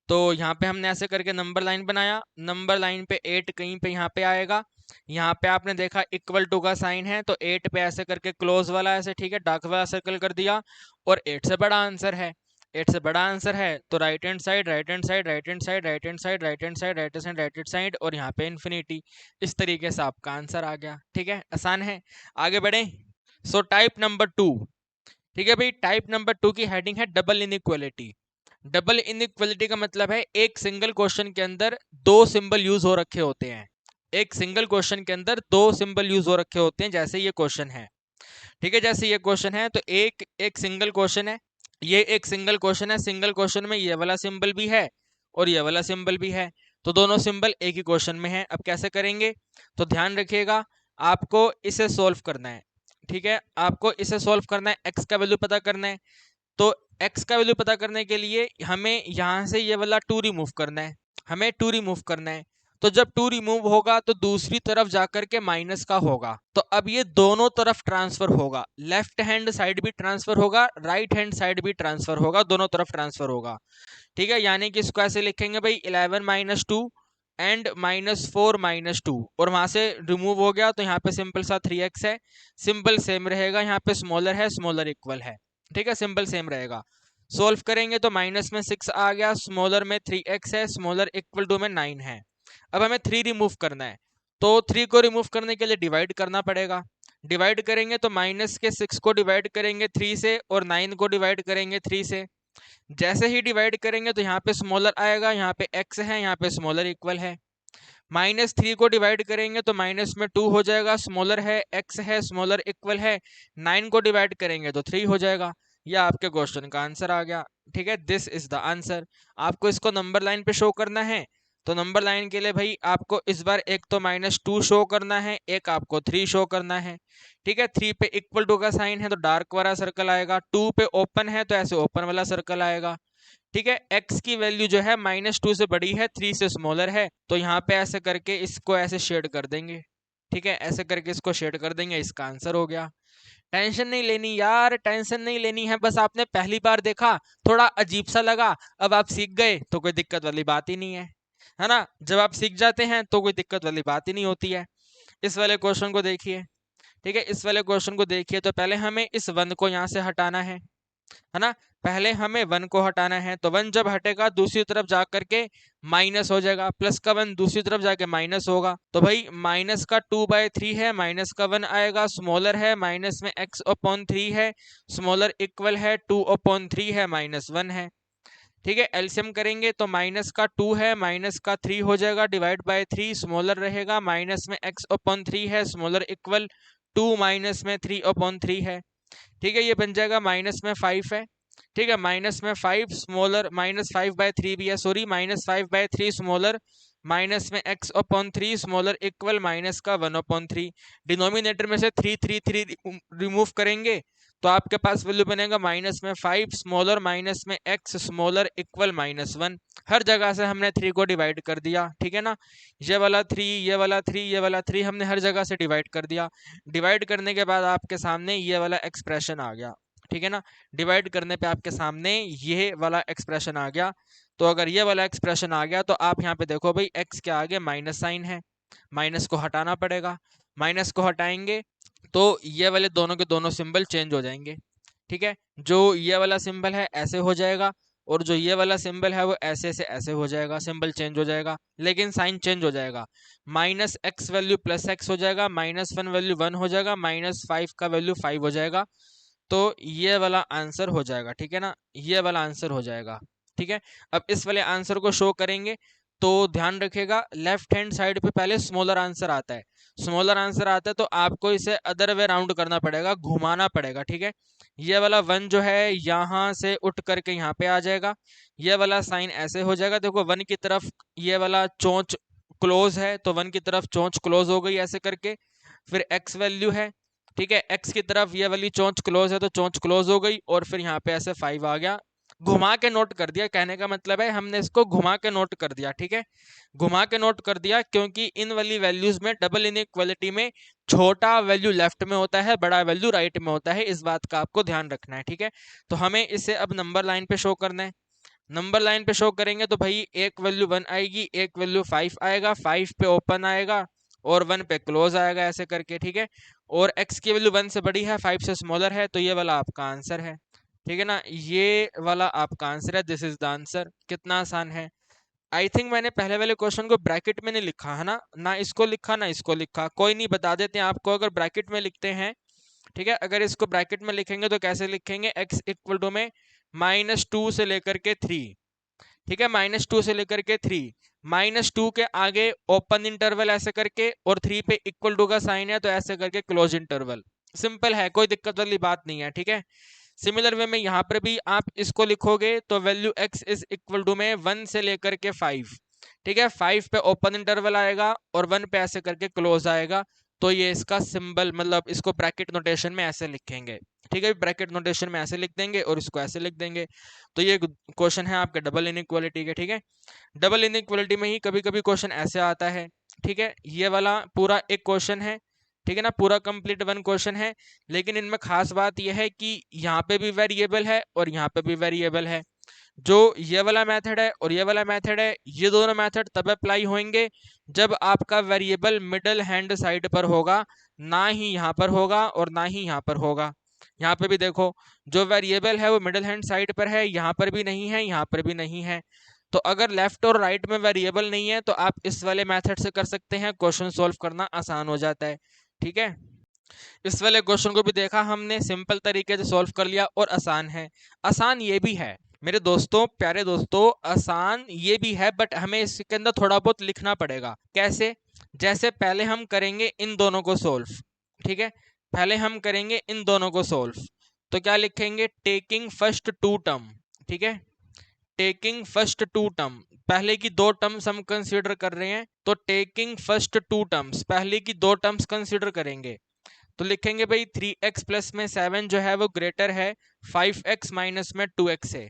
तो यहाँ पे हमने ऐसे करके नंबर लाइन बनाया, नंबर लाइन पे 8 कहीं पे यहाँ पे आएगा, यहाँ पे आपने देखा इक्वल टू का साइन है, तो 8 पे ऐसे करके क्लोज वाला ऐसे, ठीक है, डार्क वाला सर्कल कर दिया, और 8 से बड़ा आंसर है, 8 से बड़ा आंसर है, तो right hand side, right hand side, right hand side, right hand side, right hand side, right hand side, right hand side, और यहाँ पे इन्फिनिटी। इस तरीके से आपका आंसर आ गया, ठीक है, आसान है। आगे बढ़े। सो टाइप नंबर 2, ठीक है भाई, टाइप नंबर 2 की हेडिंग है डबल इनइक्वालिटी। डबल इनइक्वालिटी का मतलब है एक सिंगल क्वेश्चन के अंदर दो सिंबल यूज हो रखे होते हैं, एक सिंगल क्वेश्चन के अंदर दो सिंबल यूज हो रखे होते हैं, जैसे ये क्वेश्चन है, ठीक है, जैसे ये क्वेश्चन है, तो एक एक सिंगल क्वेश्चन है, ये एक सिंगल क्वेश्चन है, सिंगल क्वेश्चन में ये वाला सिंबल भी है और ये वाला सिंबल भी है, तो दोनों सिंबल एक ही क्वेश्चन में है। अब कैसे करेंगे, तो ध्यान रखिएगा, आपको इसे सोल्व करना है, ठीक है, आपको इसे सोल्व करना है, एक्स का वैल्यू पता करना है। तो x का वैल्यू पता करने के लिए हमें यहां से ये वाला 2 रिमूव करना है, हमें 2 रिमूव करना है। तो जब 2 रिमूव होगा तो दूसरी तरफ जाकर के माइनस का होगा, तो अब ये दोनों तरफ ट्रांसफर होगा, लेफ्ट हैंड साइड भी ट्रांसफर होगा, राइट हैंड साइड भी ट्रांसफर होगा, दोनों तरफ ट्रांसफर होगा, ठीक है। यानी कि इसको ऐसे लिखेंगे भाई 11 माइनस 2 एंड माइनस 4 माइनस 2, और वहां से रिमूव हो गया तो यहाँ पे सिंपल सा 3x है, सिंपल सेम रहेगा, यहाँ पे स्मॉलर है, स्मॉलर इक्वल है, ठीक है, सिंपल सेम रहेगा। सोल्व करेंगे तो माइनस में 6 आ गया, स्मॉलर में 3x है, स्मॉलर इक्वल टू में 9 है। अब हमें 3 रिमूव करना है, तो 3 को रिमूव करने के लिए डिवाइड करना पड़ेगा। डिवाइड करेंगे तो माइनस के 6 को डिवाइड करेंगे 3 से और 9 को डिवाइड करेंगे 3 से। जैसे ही डिवाइड करेंगे तो यहाँ पे स्मॉलर आएगा, यहाँ पे x है, यहाँ पे स्मॉलर इक्वल है। -3 को डिवाइड करेंगे तो माइनस में 2 हो जाएगा, स्मॉलर है, x है, स्मॉलर इक्वल है। 9 को डिवाइड करेंगे तो 3 हो जाएगा। यह आपके क्वेश्चन का आंसर आ गया, ठीक है, दिस इज द आंसर। आपको इसको नंबर लाइन पे शो करना है, तो नंबर लाइन के लिए भाई आपको इस बार एक तो -2 शो करना है, एक आपको 3 शो करना है, ठीक है। 3 पे इक्वल टू का साइन है तो डार्क वाला सर्कल आएगा, 2 पे ओपन है तो ऐसे ओपन वाला सर्कल आएगा, ठीक है। x की वैल्यू जो है -2 से बड़ी है, 3 से स्मॉलर है, तो यहाँ पे ऐसे करके इसको ऐसे शेड कर देंगे, ठीक है, ऐसे करके इसको शेड कर देंगे, इसका आंसर हो गया। टेंशन नहीं लेनी यार, टेंशन नहीं लेनी है, बस आपने पहली बार देखा, थोड़ा अजीब सा लगा, अब आप सीख गए तो कोई दिक्कत वाली बात ही नहीं है ना। जब आप सीख जाते हैं तो कोई दिक्कत वाली बात ही नहीं होती है। इस वाले क्वेश्चन को देखिए, ठीक है, इस वाले क्वेश्चन को देखिए, तो पहले हमें इस 1 को यहाँ से हटाना है ना, पहले हमें 1 को हटाना है। तो 1 जब हटेगा दूसरी तरफ जा करके माइनस हो जाएगा, प्लस का 1 दूसरी तरफ जाके माइनस होगा, तो भाई माइनस का 2/3 है, माइनस का 1 आएगा, स्मॉलर है, माइनस में x/3 है, स्मॉलर इक्वल है 2/3 है, -1 है, ठीक है। एलसीएम करेंगे तो माइनस का 2 है, माइनस का 3 हो जाएगा, डिवाइड बाय 3, स्मॉलर रहेगा, माइनस में x/3 है, स्मॉलर इक्वल 2 माइनस में 3/3 है, ठीक है। ये बन जाएगा माइनस में 5 है, ठीक है, माइनस में 5 स्मॉलर, -5/3 भी है, सॉरी, -5/3 स्मॉलर, माइनस में x/3 स्मॉलर इक्वल माइनस का 1/3। डिनोमिनेटर में से 3 रिमूव करेंगे तो आपके पास वैल्यू बनेगा माइनस में 5 स्मॉलर, माइनस में x स्मॉलर इक्वल -1। हर जगह से हमने 3 को डिवाइड कर दिया, ठीक है ना, ये वाला 3, ये वाला 3, ये वाला 3, हमने हर जगह से डिवाइड कर दिया। डिवाइड करने के बाद आपके सामने ये वाला एक्सप्रेशन आ गया, ठीक है ना, डिवाइड करने पे आपके सामने ये वाला एक्सप्रेशन आ गया। तो अगर ये वाला एक्सप्रेशन आ गया तो आप यहाँ पे देखो भाई x के आगे माइनस साइन है, माइनस को हटाना पड़ेगा, माइनस को हटाएंगे तो ये वाले दोनों के दोनों सिंबल चेंज हो जाएंगे, ठीक है। जो ये वाला सिंबल है ऐसे हो जाएगा और जो ये वाला सिंबल है वो ऐसे से ऐसे हो जाएगा, सिंबल चेंज हो जाएगा लेकिन साइन चेंज हो जाएगा। -x वैल्यू +x हो जाएगा, -1 वैल्यू 1 हो जाएगा, -5 का वैल्यू 5 हो जाएगा। तो ये वाला आंसर हो जाएगा, ठीक है ना, ये वाला आंसर हो जाएगा, ठीक है। अब इस वाले आंसर को शो करेंगे तो ध्यान रखिएगा लेफ्ट हैंड साइड पे पहले स्मॉलर आंसर आता है, स्मॉलर आंसर आता है तो आपको इसे अदर वे राउंड करना पड़ेगा, घुमाना पड़ेगा, ठीक है। ये वाला 1 जो है यहाँ से उठ करके यहाँ पे आ जाएगा, ये वाला साइन ऐसे हो जाएगा, देखो 1 की तरफ ये वाला चोंच क्लोज है तो 1 की तरफ चोंच क्लोज हो गई ऐसे करके। फिर x वैल्यू है, ठीक है, x की तरफ ये वाली चोंच क्लोज है तो चोंच क्लोज हो गई और फिर यहाँ पे ऐसे 5 आ गया, घुमा के नोट कर दिया, कहने का मतलब है हमने इसको घुमा के नोट कर दिया, ठीक है, घुमा के नोट कर दिया, क्योंकि इन वाली वैल्यूज में डबल इनइक्वालिटी में छोटा वैल्यू लेफ्ट में होता है, बड़ा वैल्यू राइट में होता है, इस बात का आपको ध्यान रखना है, ठीक है। तो हमें इसे अब नंबर लाइन पे शो करना है, नंबर लाइन पे शो करेंगे तो भाई एक वैल्यू 1 आएगी, एक वैल्यू 5 आएगा, 5 पे ओपन आएगा और 1 पे क्लोज आएगा ऐसे करके, ठीक है। और x की वैल्यू 1 से बड़ी है, 5 से स्मॉलर है, तो ये वाला आपका आंसर है, ठीक है ना, ये वाला आपका आंसर है, दिस इज द आंसर। कितना आसान है। आई थिंक मैंने पहले वाले क्वेश्चन को ब्रैकेट में नहीं लिखा है ना, ना इसको लिखा ना इसको लिखा, कोई नहीं, बता देते हैं आपको, अगर ब्रैकेट में लिखते हैं, ठीक है, अगर इसको ब्रैकेट में लिखेंगे तो कैसे लिखेंगे, x इक्वल टू में -2 से लेकर के 3, ठीक है, -2 से लेकर के 3, -2 के आगे ओपन इंटरवल ऐसे करके और 3 पे इक्वल टू का साइन है तो ऐसे करके क्लोज इंटरवल, सिंपल है, कोई दिक्कत वाली बात नहीं है, ठीक है। सिमिलर वे में यहाँ पर भी आप इसको लिखोगे तो value x is equal to में 1 से लेकर के 5, ठीक है, 5 पे ओपन इंटरवल आएगा और 1 पे ऐसे करके क्लोज आएगा, तो ये इसका सिंबल मतलब इसको ब्रैकेट नोटेशन में ऐसे लिखेंगे, ठीक है, ब्रैकेट नोटेशन में ऐसे लिख देंगे और इसको ऐसे लिख देंगे। तो ये क्वेश्चन है आपके डबल इनइक्वालिटी के, ठीक है। डबल इनइक्वालिटी में ही कभी कभी क्वेश्चन ऐसे आता है, ठीक है। ये वाला पूरा एक क्वेश्चन है, ठीक है ना, पूरा कंप्लीट वन क्वेश्चन है, लेकिन इनमें खास बात यह है कि यहाँ पे भी वेरिएबल है और यहाँ पे भी वेरिएबल है। जो ये वाला मेथड है और ये वाला मेथड है, ये दोनों मेथड तब अप्लाई होंगे जब आपका वेरिएबल मिडल हैंड साइड पर होगा, ना ही यहाँ पर होगा और ना ही यहाँ पर होगा। यहाँ पे भी देखो, जो वेरिएबल है वो मिडल हैंड साइड पर है, यहाँ पर भी नहीं है, यहाँ पर भी नहीं है। तो अगर लेफ्ट और राइट में वेरिएबल नहीं है तो आप इस वाले मेथड से कर सकते हैं, क्वेश्चन सॉल्व करना आसान हो जाता है, ठीक है। इस वाले क्वेश्चन को भी देखा हमने, सिंपल तरीके से सॉल्व कर लिया और आसान है। आसान ये भी है मेरे दोस्तों, प्यारे दोस्तों, आसान ये भी है, बट हमें इसके अंदर थोड़ा बहुत लिखना पड़ेगा। कैसे? जैसे पहले हम करेंगे इन दोनों को सॉल्व, ठीक है, पहले हम करेंगे इन दोनों को सॉल्व। तो क्या लिखेंगे? टेकिंग फर्स्ट टू टर्म, ठीक है, टेकिंग फर्स्ट टू टर्म, पहले की दो टर्म्स हम कंसीडर कर रहे हैं, तो टेकिंग फर्स्ट टू टर्म्स, पहले की दो टर्म्स कंसीडर करेंगे। तो लिखेंगे भाई 3x प्लस में 7 जो है वो ग्रेटर है 5x माइनस में 2x से,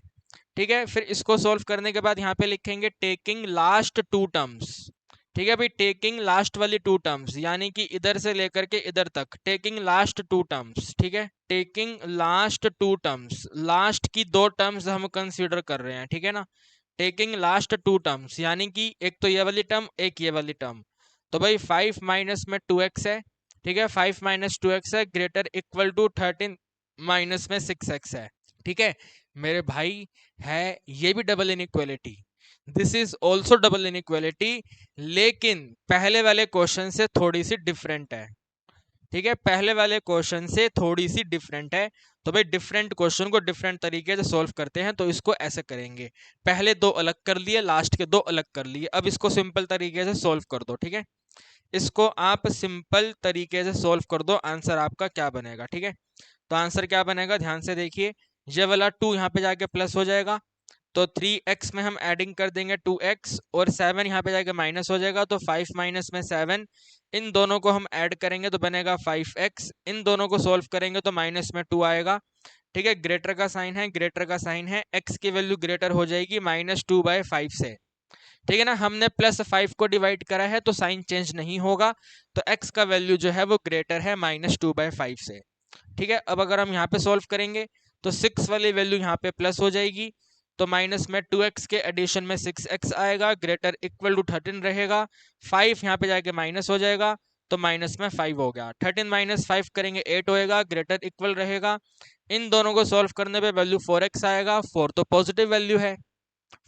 ठीक है। फिर इसको सॉल्व करने के बाद यहाँ पे लिखेंगे टेकिंग लास्ट टू टर्म्स, ठीक है भाई, टेकिंग लास्ट वाली टू टर्म्स, यानी कि इधर से लेकर के इधर तक, टेकिंग लास्ट टू टर्म्स, ठीक है, taking last two terms, last की दो टर्म्स हम कंसीडर कर रहे हैं, ठीक है ना। टेकिंग लास्ट टू टर्म्स यानी कि एक तो ये वाली टर्म, एक ये वाली टर्म। तो भाई 5 माइनस में 2x है, ठीक है, 5 माइनस 2x है, ग्रेटर इक्वल टू 13 माइनस में 6x है, ठीक है मेरे भाई। है ये भी double inequality, this is also double inequality, लेकिन पहले वाले क्वेश्चन से थोड़ी सी डिफरेंट है, ठीक है, पहले वाले क्वेश्चन से थोड़ी सी डिफरेंट है। तो भाई डिफरेंट क्वेश्चन को डिफरेंट तरीके से सॉल्व करते हैं, तो इसको ऐसे करेंगे, पहले दो अलग कर लिए, लास्ट के दो अलग कर लिए, अब इसको सिंपल तरीके से सॉल्व कर दो, ठीक है, इसको आप सिंपल तरीके से सॉल्व कर दो, आंसर आपका क्या बनेगा, ठीक है। तो आंसर क्या बनेगा, ध्यान से देखिए, ये वाला 2 यहाँ पे जाके प्लस हो जाएगा, तो 3x में हम एडिंग कर देंगे 2x, और 7 यहाँ पे जाके माइनस हो जाएगा, तो 5 माइनस में 7, इन दोनों को हम ऐड करेंगे तो बनेगा 5x, इन दोनों को सॉल्व करेंगे तो माइनस में 2 आएगा, ठीक है। ग्रेटर का साइन है, ग्रेटर का साइन है, x की वैल्यू ग्रेटर हो जाएगी -2/5 से, ठीक है ना। हमने +5 को डिवाइड करा है तो साइन चेंज नहीं होगा, तो x का वैल्यू जो है वो ग्रेटर है -2/5 से, ठीक है। अब अगर हम यहाँ पे सॉल्व करेंगे तो 6 वाली वैल्यू यहाँ पे प्लस हो जाएगी, तो माइनस में 2x के एडिशन में 6x आएगा, ग्रेटर इक्वल टू 13 रहेगा, 5 यहाँ पे जाके माइनस हो जाएगा, तो माइनस में 5 हो गया, 13 माइनस 5 करेंगे 8 होएगा, ग्रेटर इक्वल रहेगा। इन दोनों को सॉल्व करने पे वैल्यू 4x आएगा, 4 तो पॉजिटिव वैल्यू है,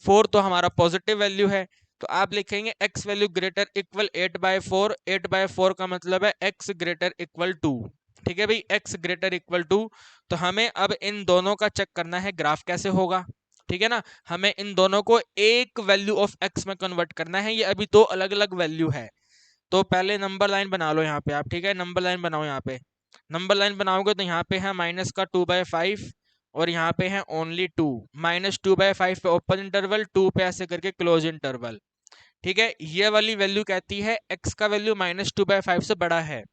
4 तो हमारा पॉजिटिव वैल्यू है, तो आप लिखेंगे x वैल्यू ग्रेटर इक्वल 8/4, 8/4 का मतलब है x ग्रेटर इक्वल 2, ठीक है भाई, x ग्रेटर इक्वल 2। तो हमें अब इन दोनों का चेक करना है ग्राफ कैसे होगा, ठीक है ना, हमें इन दोनों को एक वैल्यू ऑफ x में कन्वर्ट करना है, ये अभी दो अलग अलग वैल्यू है। तो पहले नंबर लाइन बना लो यहाँ पे आप, ठीक है, नंबर लाइन बनाओ, यहाँ पे नंबर लाइन बनाओगे तो यहाँ पे है माइनस का 2/5 और यहाँ पे है ओनली 2, -2/5 पे ओपन इंटरवल, 2 पे ऐसे करके क्लोज इंटरवल, ठीक है। ये वाली वैल्यू कहती है x का वैल्यू -2/5 से बड़ा है,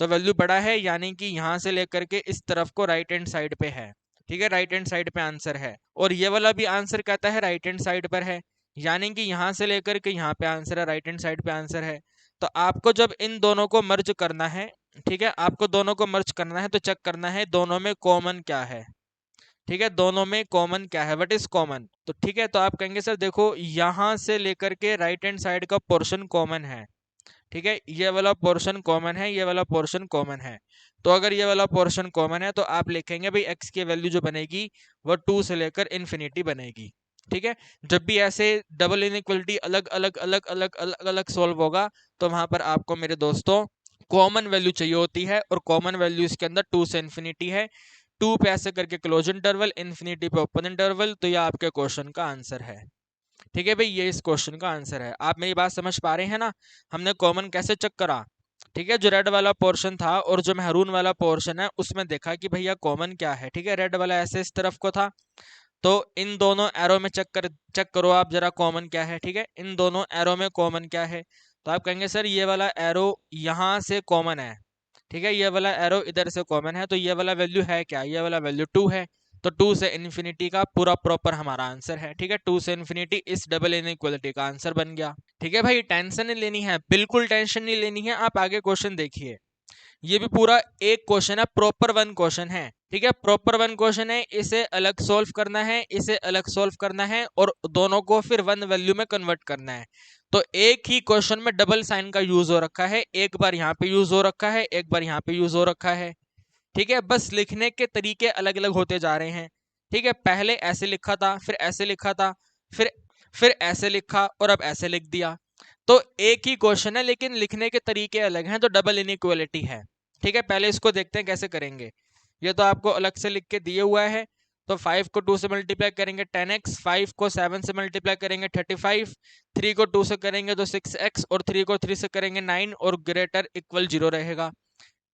तो वैल्यू बड़ा है यानी कि यहाँ से लेकर के इस तरफ को राइट हैंड साइड पे है, ठीक है, राइट हैंड साइड पे आंसर है। और ये वाला भी आंसर कहता है राइट हैंड साइड पर है, यानी कि यहाँ से लेकर के यहाँ पे आंसर है, राइट हैंड साइड पे आंसर है। तो आपको जब इन दोनों को मर्ज करना है, ठीक है, आपको दोनों को मर्ज करना है, तो चेक करना है दोनों में कॉमन क्या है, ठीक है, दोनों में कॉमन क्या है, व्हाट इज कॉमन। तो ठीक है, तो आप कहेंगे सर देखो यहाँ से लेकर के राइट हैंड साइड का पोर्शन कॉमन है, ठीक है, ये वाला पोर्शन कॉमन है, ये वाला पोर्शन कॉमन है। तो अगर ये वाला पोर्शन कॉमन है तो आप लिखेंगे भाई x की वैल्यू जो बनेगी वो 2 से लेकर इन्फिनिटी बनेगी, ठीक है। जब भी ऐसे डबल इनइक्वालिटी अलग अलग अलग अलग अलग अलग सॉल्व होगा तो वहां पर आपको मेरे दोस्तों कॉमन वैल्यू चाहिए होती है, और कॉमन वैल्यू इसके अंदर 2 से इन्फिनिटी है, 2 पे ऐसे करके क्लोज इंटरवल, इन्फिनिटी पे ओपन इंटरवल, तो ये आपके क्वेश्चन का आंसर है, ठीक है भाई, ये इस क्वेश्चन का आंसर है। आप मेरी बात समझ पा रहे हैं ना, हमने कॉमन कैसे चेक करा, ठीक है, जो रेड वाला पोर्शन था और जो महरून वाला पोर्शन है उसमें देखा कि भैया कॉमन क्या है, ठीक है, रेड वाला ऐसे इस तरफ को था, तो इन दोनों एरो में चेक करो आप जरा कॉमन क्या है, ठीक है, इन दोनों एरो में कॉमन क्या है। तो आप कहेंगे सर ये वाला एरो यहाँ से कॉमन है, ठीक है, ये वाला एरो इधर से कॉमन है, तो ये वाला वैल्यू है क्या, ये वाला वैल्यू 2 है, तो 2 से इन्फिनिटी का पूरा प्रॉपर हमारा आंसर है, ठीक है, 2 से इन्फिनिटी इस डबल इनइक्वालिटी का आंसर बन गया। ठीक है भाई, टेंशन नहीं लेनी है, बिल्कुल टेंशन नहीं लेनी है। आप आगे क्वेश्चन देखिए, ये भी पूरा एक क्वेश्चन है, प्रॉपर वन क्वेश्चन है, ठीक है, प्रॉपर वन क्वेश्चन है, इसे अलग सॉल्व करना है, इसे अलग सॉल्व करना है और दोनों को फिर वन वैल्यू में कन्वर्ट करना है। तो एक ही क्वेश्चन में डबल साइन का यूज हो रखा है, एक बार यहाँ पे यूज हो रखा है, एक बार यहाँ पे यूज हो रखा है, ठीक है, बस लिखने के तरीके अलग अलग होते जा रहे हैं। ठीक है, पहले ऐसे लिखा था, फिर ऐसे लिखा था, फिर फिर ऐसे लिखा और अब ऐसे लिख दिया। तो एक ही क्वेश्चन है लेकिन लिखने के तरीके अलग हैं, तो डबल इनइक्वालिटी है। ठीक है, पहले इसको देखते हैं कैसे करेंगे। ये तो आपको अलग से लिख के दिए हुआ है। तो 5 को 2 से मल्टीप्लाई करेंगे 10x, 5 को 7 से मल्टीप्लाई करेंगे 35, 3 को 2 से करेंगे तो 6x और 3 को 3 से करेंगे 9 और ग्रेटर इक्वल 0 रहेगा।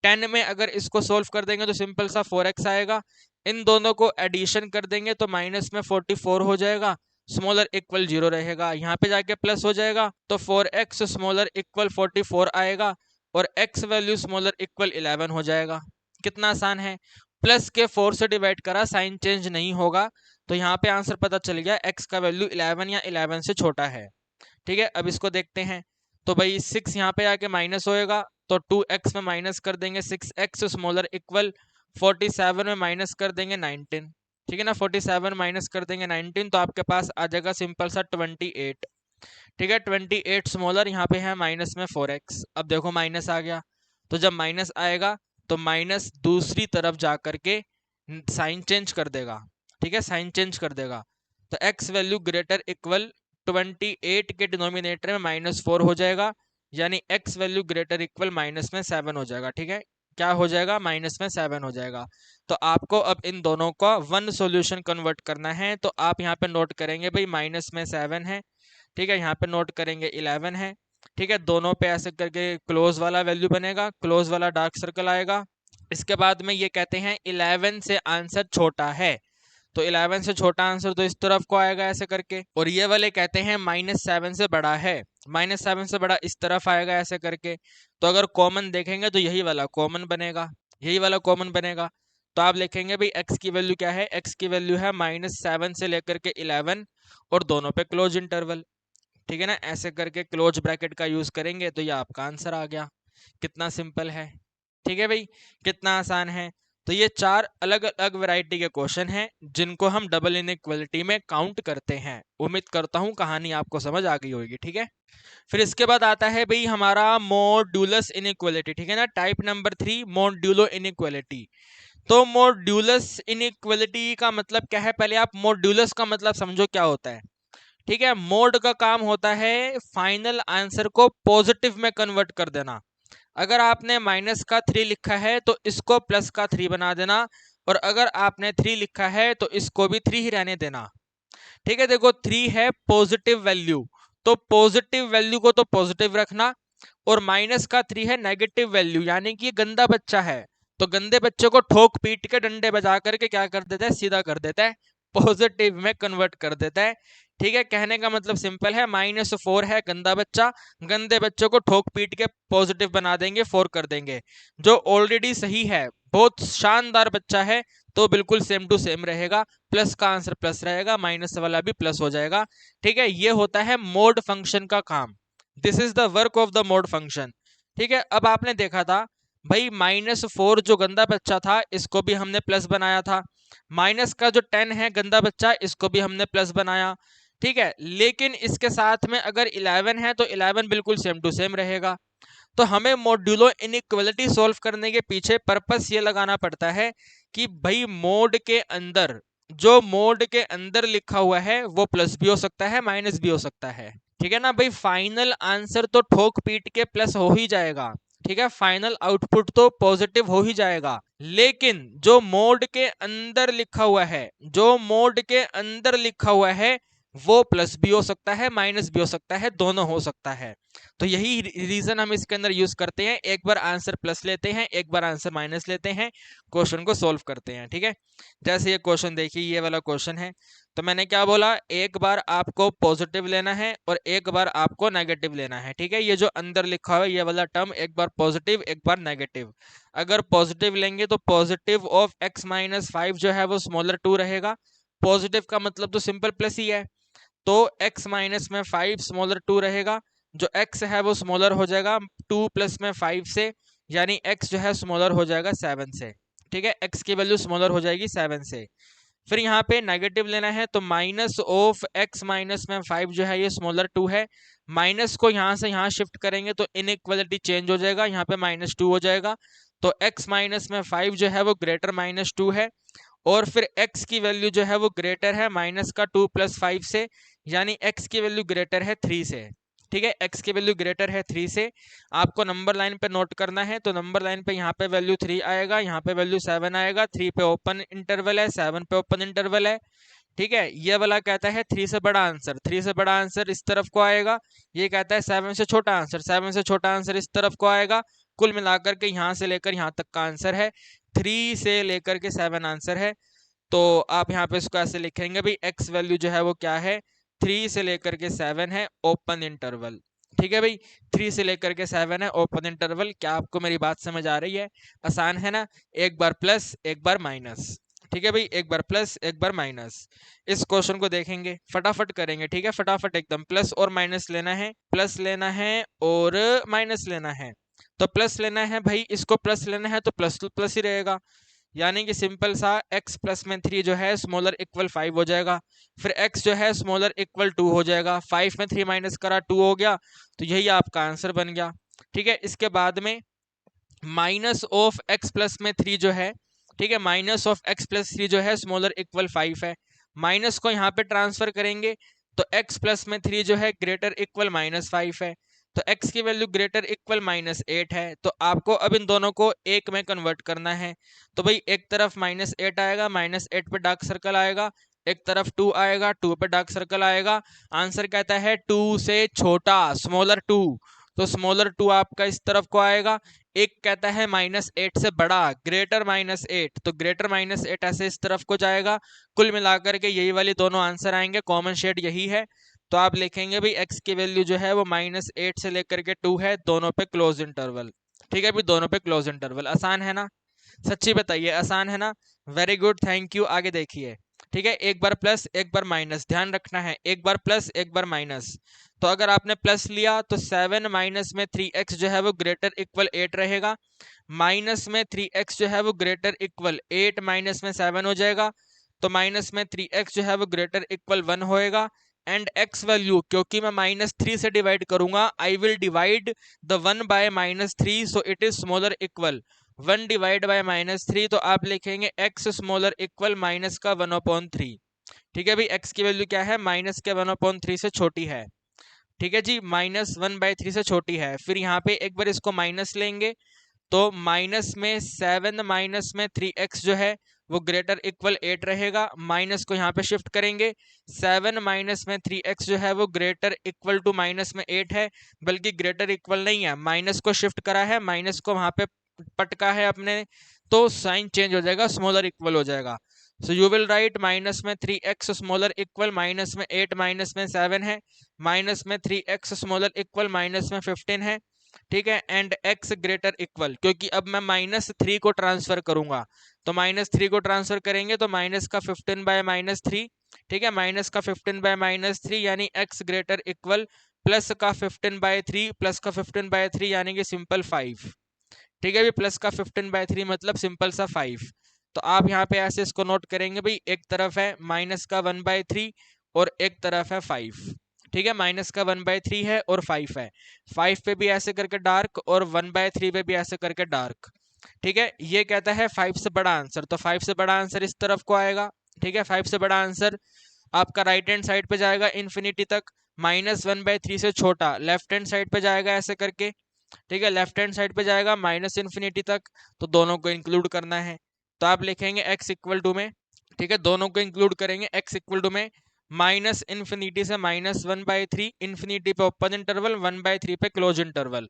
10 में अगर इसको सोल्व कर देंगे तो सिंपल सा 4x आएगा। इन दोनों को एडिशन कर देंगे तो माइनस में 44 हो जाएगा, स्मॉलर इक्वल 0 रहेगा, यहाँ पे जाके प्लस हो जाएगा तो 4x स्मॉलर इक्वल 44 आएगा और x वैल्यू स्मॉलर इक्वल 11 हो जाएगा। कितना आसान है, प्लस के 4 से डिवाइड करा, साइन चेंज नहीं होगा, तो यहाँ पे आंसर पता चल गया, x का वैल्यू 11 या 11 से छोटा है। ठीक है, अब इसको देखते हैं। तो भाई 6 यहाँ पे आके माइनस होएगा तो 2x में माइनस कर देंगे 6x स्मॉलर इक्वल 47 में माइनस कर देंगे 19। ठीक है ना, 47 माइनस कर देंगे 19 तो आपके पास आ जाएगा सिंपल सा 28। ठीक है, 28 स्मॉलर, यहाँ पे है माइनस में 4x। अब देखो माइनस आ गया, तो जब माइनस आएगा तो माइनस दूसरी तरफ जा करके साइन चेंज कर देगा। ठीक है, साइन चेंज कर देगा तो x वैल्यू ग्रेटर इक्वल 28 के डिनोमिनेटर में -4 हो जाएगा, यानी x value greater equal minus में 7 हो जाएगा। ठीक है, क्या हो जाएगा, माइनस में 7 हो जाएगा। तो आपको अब इन दोनों का वन सॉल्यूशन कन्वर्ट करना है, तो आप यहाँ पे नोट करेंगे भाई माइनस में 7 है, ठीक है, यहाँ पे नोट करेंगे 11 है। ठीक है, दोनों पे ऐसे करके क्लोज वाला वैल्यू बनेगा, क्लोज वाला डार्क सर्कल आएगा। इसके बाद में ये कहते हैं 11 से आंसर छोटा है, तो 11 से छोटा आंसर तो इस तरफ को आएगा ऐसे करके, और ये वाले कहते हैं -7 से बड़ा है, -7 से बड़ा इस तरफ आएगा ऐसे करके। तो अगर कॉमन देखेंगे तो यही वाला कॉमन बनेगा, यही वाला कॉमन बनेगा। तो आप लिखेंगे भाई x की वैल्यू क्या है, x की वैल्यू है -7 से लेकर के 11 और दोनों पे क्लोज इंटरवल। ठीक है ना, ऐसे करके क्लोज ब्रैकेट का यूज करेंगे तो ये आपका आंसर आ गया। कितना सिंपल है, ठीक है भाई, कितना आसान है। तो ये 4 अलग अलग वैरायटी के क्वेश्चन हैं जिनको हम डबल इनइक्वालिटी में काउंट करते हैं। उम्मीद करता हूँ कहानी आपको समझ आ गई होगी। ठीक है, फिर इसके बाद आता है भाई हमारा मॉड्यूलस इनइक्वालिटी। ठीक है ना, टाइप नंबर 3 मॉड्यूलो इनइक्वालिटी। तो मॉड्यूलस इनइक्वालिटी का मतलब क्या है, पहले आप मॉड्यूलस का मतलब समझो क्या होता है। ठीक है, मोड का काम होता है फाइनल आंसर को पॉजिटिव में कन्वर्ट कर देना। अगर आपने -3 लिखा है तो इसको +3 बना देना, और अगर आपने 3 लिखा है तो इसको भी 3 ही रहने देना। ठीक है, देखो 3 है पॉजिटिव वैल्यू, तो पॉजिटिव वैल्यू को तो पॉजिटिव रखना, और -3 है नेगेटिव वैल्यू, यानी कि गंदा बच्चा है, तो गंदे बच्चे को ठोक पीट के डंडे बजा करके क्या कर देता है, सीधा कर देता है, पॉजिटिव में कन्वर्ट कर देता है। ठीक है, कहने का मतलब सिंपल है, -4 है गंदा बच्चा, गंदे बच्चों को ठोक पीट के पॉजिटिव बना देंगे, 4 कर देंगे। जो ऑलरेडी सही है, बहुत शानदार बच्चा है, तो बिल्कुल सेम टू सेम रहेगा, प्लस का आंसर प्लस रहेगा, माइनस वाला भी प्लस हो जाएगा। ठीक है, ये होता है मोड फंक्शन का काम, this is the work of the mode function. ठीक है, अब आपने देखा था भाई -4 जो गंदा बच्चा था इसको भी हमने प्लस बनाया था, माइनस का जो 10 है गंदा बच्चा इसको भी हमने प्लस बनाया। ठीक है, लेकिन इसके साथ में अगर 11 है तो 11 बिल्कुल सेम टू सेम रहेगा। तो हमें मॉड्यूलो इनइक्वालिटी सॉल्व करने के पीछे पर्पस ये लगाना पड़ता है कि भाई मोड के अंदर, जो मोड के अंदर लिखा हुआ है वो प्लस भी हो सकता है माइनस भी हो सकता है। ठीक है ना भाई, फाइनल आंसर तो ठोक पीट के प्लस हो ही जाएगा। ठीक है, फाइनल आउटपुट तो पॉजिटिव हो ही जाएगा, लेकिन जो मोड के अंदर लिखा हुआ है, जो मोड के अंदर लिखा हुआ है वो प्लस भी हो सकता है माइनस भी हो सकता है, दोनों हो सकता है। तो यही रीजन हम इसके अंदर यूज करते हैं, एक बार आंसर प्लस लेते हैं, एक बार आंसर माइनस लेते हैं, क्वेश्चन को सोल्व करते हैं। ठीक है, जैसे ये क्वेश्चन देखिए, ये वाला क्वेश्चन है, तो मैंने क्या बोला, एक बार आपको पॉजिटिव लेना है और एक बार आपको नेगेटिव लेना है, ठीक है। ये जो अंदर लिखा हुआ है ये वाला टर्म, एक बार पॉजिटिव एक बार नेगेटिव। अगर पॉजिटिव लेंगे तो पॉजिटिव ऑफ x माइनस 5 जो है वो स्मॉलर 2 रहेगा। पॉजिटिव का मतलब तो सिंपल प्लस ही है, तो x माइनस में 5 स्मॉलर 2 रहेगा। जो x है वो स्मॉलर हो जाएगा 2 प्लस में 5 से, यानी x जो है स्मॉलर हो जाएगा 7 से, ठीक है। x की वैल्यू स्मॉलर हो जाएगी 7 से। फिर यहाँ पे नेगेटिव लेना है तो माइनस ऑफ x माइनस में 5 जो है ये स्मॉलर 2 है। माइनस को यहाँ से यहाँ शिफ्ट करेंगे तो इनइक्वालिटी चेंज हो जाएगा, यहाँ पे -2 हो जाएगा। तो x माइनस में 5 जो है वो ग्रेटर -2 है। और फिर x की वैल्यू जो है वो ग्रेटर है माइनस का 2 प्लस 5 से, यानी x की वैल्यू ग्रेटर है 3 से, ठीक है। x की वैल्यू ग्रेटर है 3 से। आपको नंबर लाइन पे नोट करना है, तो नंबर लाइन पे यहाँ पे वैल्यू 3 आएगा, यहाँ पे वैल्यू 7 आएगा। 3 पे ओपन इंटरवल है, 7 पे ओपन इंटरवल है, ठीक है। ये वाला कहता है 3 से बड़ा आंसर, 3 से बड़ा आंसर इस तरफ को आएगा। ये कहता है 7 से छोटा आंसर, 7 से छोटा आंसर इस तरफ को आएगा। कुल मिलाकर के यहाँ से लेकर यहाँ तक का आंसर है 3 से लेकर के 7 आंसर है। तो आप यहाँ पे इसको ऐसे लिखेंगे भाई, x वैल्यू जो है वो क्या है, 3 से लेकर के 7 है, ओपन इंटरवल, ठीक है भाई। 3 से लेकर के 7 है, ओपन इंटरवल। क्या आपको मेरी बात समझ आ रही है? आसान है ना। एक बार प्लस एक बार माइनस, ठीक है भाई, एक बार प्लस एक बार माइनस। इस क्वेश्चन को देखेंगे, फटाफट करेंगे, ठीक है, फटाफट एकदम। प्लस और माइनस लेना है, प्लस लेना है और माइनस लेना है। तो प्लस लेना है भाई, इसको प्लस लेना है तो प्लस टू प्लस ही रहेगा, यानी कि सिंपल सा x प्लस में 3 जो है स्मॉलर इक्वल 5 हो जाएगा। फिर x जो है स्मॉलर इक्वल 2 हो जाएगा। 5 में 3 माइनस करा 2 हो गया, तो यही आपका आंसर बन गया, ठीक है। इसके बाद में माइनस ऑफ x प्लस में 3 जो है, ठीक है, माइनस ऑफ x प्लस 3 जो है स्मॉलर इक्वल 5 है। माइनस को यहाँ पे ट्रांसफर करेंगे तो x प्लस में 3 जो है ग्रेटर इक्वल -5 है। तो x की वैल्यू ग्रेटर इक्वल -8 है। तो आपको अब इन दोनों को एक में कन्वर्ट करना है। तो भाई एक तरफ -8 आएगा, -8 पे डार्क सर्कल आएगा, एक तरफ 2 आएगा, 2 पे डार्क सर्कल आएगा। आंसर कहता है 2 से छोटा, स्मॉलर 2, तो स्मॉलर 2 आपका इस तरफ को आएगा। एक कहता है -8 से बड़ा, ग्रेटर -8, तो ग्रेटर -8 ऐसे इस तरफ को जाएगा। कुल मिलाकर के यही वाली दोनों आंसर आएंगे, कॉमन शेड यही है। तो आप लिखेंगे भाई x की वैल्यू जो है वो -8 से लेकर के 2 है, दोनों पे क्लोज इंटरवल, ठीक है भाई, दोनों पे क्लोज इंटरवल। आसान है ना? सच्ची बताइए, आसान है ना? Very good, thank you. आगे देखिए, ठीक है, एक बार प्लस एक बार माइनस, ध्यान रखना है, एक बार प्लस एक बार माइनस। तो अगर आपने प्लस लिया तो 7 माइनस में 3x जो है वो ग्रेटर इक्वल 8 रहेगा। माइनस में 3x जो है वो ग्रेटर इक्वल 8 माइनस में 7 हो जाएगा। तो माइनस में 3x जो है वो ग्रेटर इक्वल 1 होएगा। एंड x वैल्यू, क्योंकि मैं -3 से डिवाइड करूंगा, I will divide the 1 by -3, so it is smaller equal 1 divide by -3। तो आप लिखेंगे x स्मॉलर इक्वल माइनस का 1/3, ठीक है भाई। x की वैल्यू क्या है, माइनस के 1/3 से छोटी है, ठीक है जी, -1/3 से छोटी है। फिर यहाँ पे एक बार इसको माइनस लेंगे तो माइनस में 7 माइनस में 3x जो है वो ग्रेटर इक्वल 8 रहेगा। माइनस को यहाँ पे शिफ्ट करेंगे, 7 माइनस में 3x जो है वो ग्रेटर इक्वल टू माइनस में 8 है, बल्कि ग्रेटर इक्वल नहीं है, माइनस को शिफ्ट करा है, माइनस को वहां पे पटका है अपने, तो साइन चेंज हो जाएगा, स्मॉलर इक्वल हो जाएगा। So you will write minus में 3x स्मॉलर इक्वल माइनस में 8 माइनस में 7 है, माइनस में 3x स्मॉलर इक्वल माइनस में 15 है, ठीक है। एंड x ग्रेटर इक्वल, क्योंकि अब मैं -3 को ट्रांसफर करूंगा, तो -3 को ट्रांसफर करेंगे तो माइनस का 15 बाय -3, ठीक है, माइनस का 15 बाय -3 यानी x ग्रेटर इक्वल प्लस का 15/3 प्लस का 15/3 यानी कि सिंपल 5, ठीक है भी, प्लस का 15/3 मतलब सिंपल सा 5। तो आप यहाँ पे ऐसे इसको नोट करेंगे भाई, एक तरफ है माइनस का 1/3 और एक तरफ है 5, ठीक है, माइनस का 1/3 है और 5 है। 5 पे भी ऐसे करके डार्क और 1/3 पे भी ऐसे करके डार्क, ठीक है। ये कहता है 5 से बड़ा आंसर, तो 5 से बड़ा आंसर इस तरफ को आएगा, ठीक है। 5 से बड़ा आंसर आपका राइट हैंड साइड पे जाएगा इन्फिनिटी तक, -1/3 से छोटा लेफ्ट हैंड साइड पे जाएगा ऐसे करके, ठीक है, लेफ्ट हैंड साइड पे जाएगा -इन्फिनिटी तक, तो दोनों को इंक्लूड करना है। तो आप लिखेंगे x इक्वल टू में, ठीक है, दोनों को इंक्लूड करेंगे, x इक्वल टू में -इन्फिनिटी से -1/3, इन्फिनिटी पे ओपन इंटरवल, 1/3 पे क्लोज इंटरवल,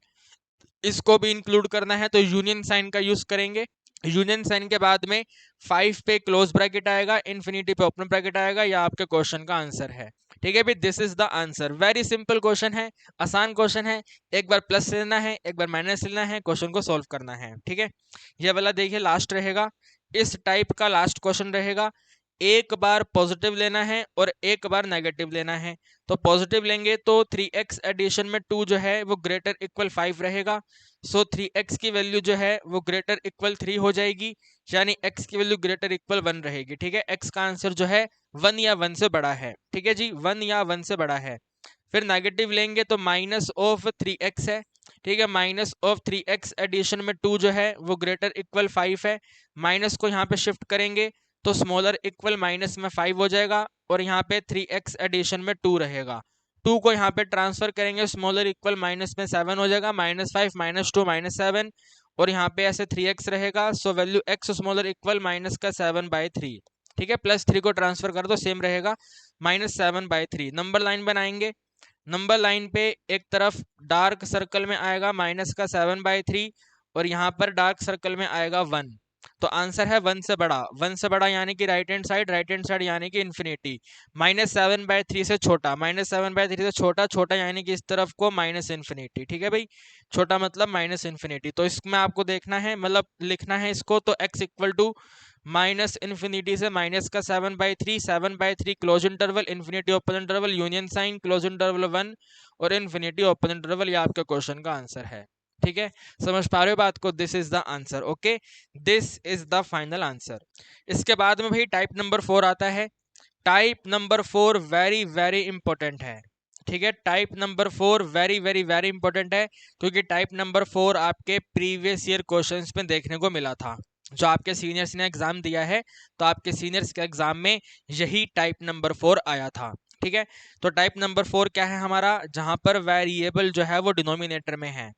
इसको भी इंक्लूड करना है, तो यूनियन साइन का यूज करेंगे। यूनियन साइन के बाद में 5 पे क्लोज ब्रैकेट आएगा, इन्फिनिटी पे ओपन ब्रैकेट आएगा, या आपके क्वेश्चन का आंसर है। ठीक है भाई, this is the answer. Very simple question है, आसान क्वेश्चन है। एक बार प्लस लेना है, एक बार माइनस लेना है, क्वेश्चन को सॉल्व करना है। ठीक है, ये वाला देखिए लास्ट रहेगा, इस टाइप का लास्ट क्वेश्चन रहेगा। एक बार पॉजिटिव लेना है और एक बार नेगेटिव लेना है। तो पॉजिटिव लेंगे तो 3x एडिशन में 2 जो है वो ग्रेटर इक्वल 5 रहेगा। सो 3x की वैल्यू जो है वो ग्रेटर इक्वल 3 हो जाएगी, यानी x की वैल्यू ग्रेटर इक्वल 1 रहेगी। ठीक है, x का आंसर जो है 1 या 1 से बड़ा है। ठीक है जी, 1 या 1 से बड़ा है। फिर नेगेटिव लेंगे तो माइनस ऑफ 3x है। ठीक है, माइनस ऑफ 3x एडिशन में 2 जो है वो ग्रेटर इक्वल 5 है। माइनस को यहाँ पे शिफ्ट करेंगे तो स्मॉलर इक्वल माइनस में 5 हो जाएगा, और यहाँ पे 3x एडिशन में 2 रहेगा। 2 को यहाँ पे ट्रांसफर करेंगे, स्मॉलर इक्वल माइनस में 7 हो जाएगा, -5 -2 -7, और यहाँ पे ऐसे 3x रहेगा। So value x smaller equal minus का 7/3। ठीक है, +3 को ट्रांसफर कर दो, सेम रहेगा, -7/3। नंबर लाइन बनाएंगे, नंबर लाइन पे एक तरफ डार्क सर्कल में आएगा माइनस का 7/3, और यहाँ पर डार्क सर्कल में आएगा 1। तो आंसर है 1 से बड़ा। 1 से बड़ा यानी कि राइट हैंड साइड यानी कि इन्फिनिटी। -7/3 से छोटा, -7/3 से छोटा, छोटा यानी कि इस तरफ को माइनस इन्फिनिटी। ठीक है भाई, छोटा मतलब माइनस इन्फिनिटी। तो इसमें आपको देखना है, मतलब लिखना है इसको, तो x equal to minus infinity से माइनस का 7/3, 7/3 close interval, infinity open interval, union sign, close interval 1 और इन्फिनिटी ओपन इंटरवल। ये आपके क्वेश्चन का आंसर है। ठीक है, समझ पा रहे हो बात को? This is the answer. Okay, this is the final answer. इसके बाद में भाई टाइप नंबर 4 आता है। Type number 4 very very important है। ठीक है, type number 4 very very very important है, क्योंकि टाइप नंबर 4 आपके प्रीवियस ईयर क्वेश्चंस में देखने को मिला था। जो आपके सीनियर्स ने एग्जाम दिया है, तो आपके सीनियर्स के एग्जाम में यही टाइप नंबर 4 आया था। ठीक है, तो टाइप नंबर 4 क्या है हमारा? जहां पर वेरिएबल जो है वो डिनोमिनेटर में है।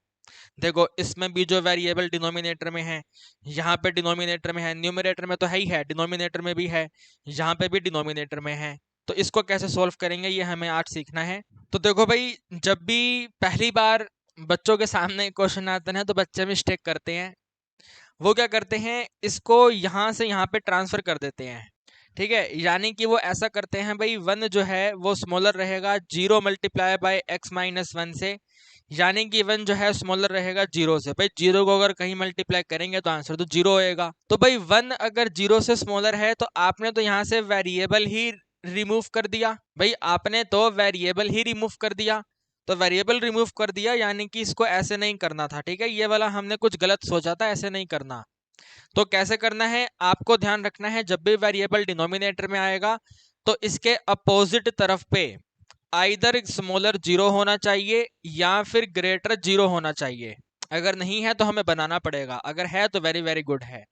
देखो, इसमें भी जो वेरिएबल डिनोमिनेटर में है, यहाँ पे डिनोमिनेटर में है, न्यूमरेटर में तो है ही है, डिनोमिनेटर में भी है, यहाँ पे भी डिनोमिनेटर में है। तो इसको कैसे सॉल्व करेंगे ये हमें आज सीखना है। तो देखो भाई, जब भी पहली बार बच्चों के सामने क्वेश्चन आते हैं तो बच्चे मिस्टेक करते हैं। वो क्या करते हैं, इसको यहाँ से यहाँ पे ट्रांसफर कर देते हैं। ठीक है, यानी कि वो ऐसा करते हैं भाई, 1 जो है वो स्मॉलर रहेगा 0 मल्टीप्लाई बाय x-1 से, यानी कि 1 जो है स्मॉलर रहेगा 0 से। भाई 0 को अगर कहीं मल्टीप्लाई करेंगे तो आंसर तो 0 होएगा। तो भाई 1 अगर 0 से स्मॉलर है तो आपने तो यहाँ से वेरिएबल ही रिमूव कर दिया। भाई आपने तो वेरिएबल ही रिमूव कर दिया, तो वेरिएबल रिमूव कर दिया, यानी कि इसको ऐसे नहीं करना था। ठीक है, ये वाला हमने कुछ गलत सोचा था, ऐसे नहीं करना। तो कैसे करना है, आपको ध्यान रखना है, जब भी वेरिएबल डिनोमिनेटर में आएगा तो इसके अपोजिट तरफ पे आइदर स्मॉलर 0 होना चाहिए या फिर ग्रेटर 0 होना चाहिए। अगर नहीं है तो हमें बनाना पड़ेगा, अगर है तो वेरी वेरी गुड है।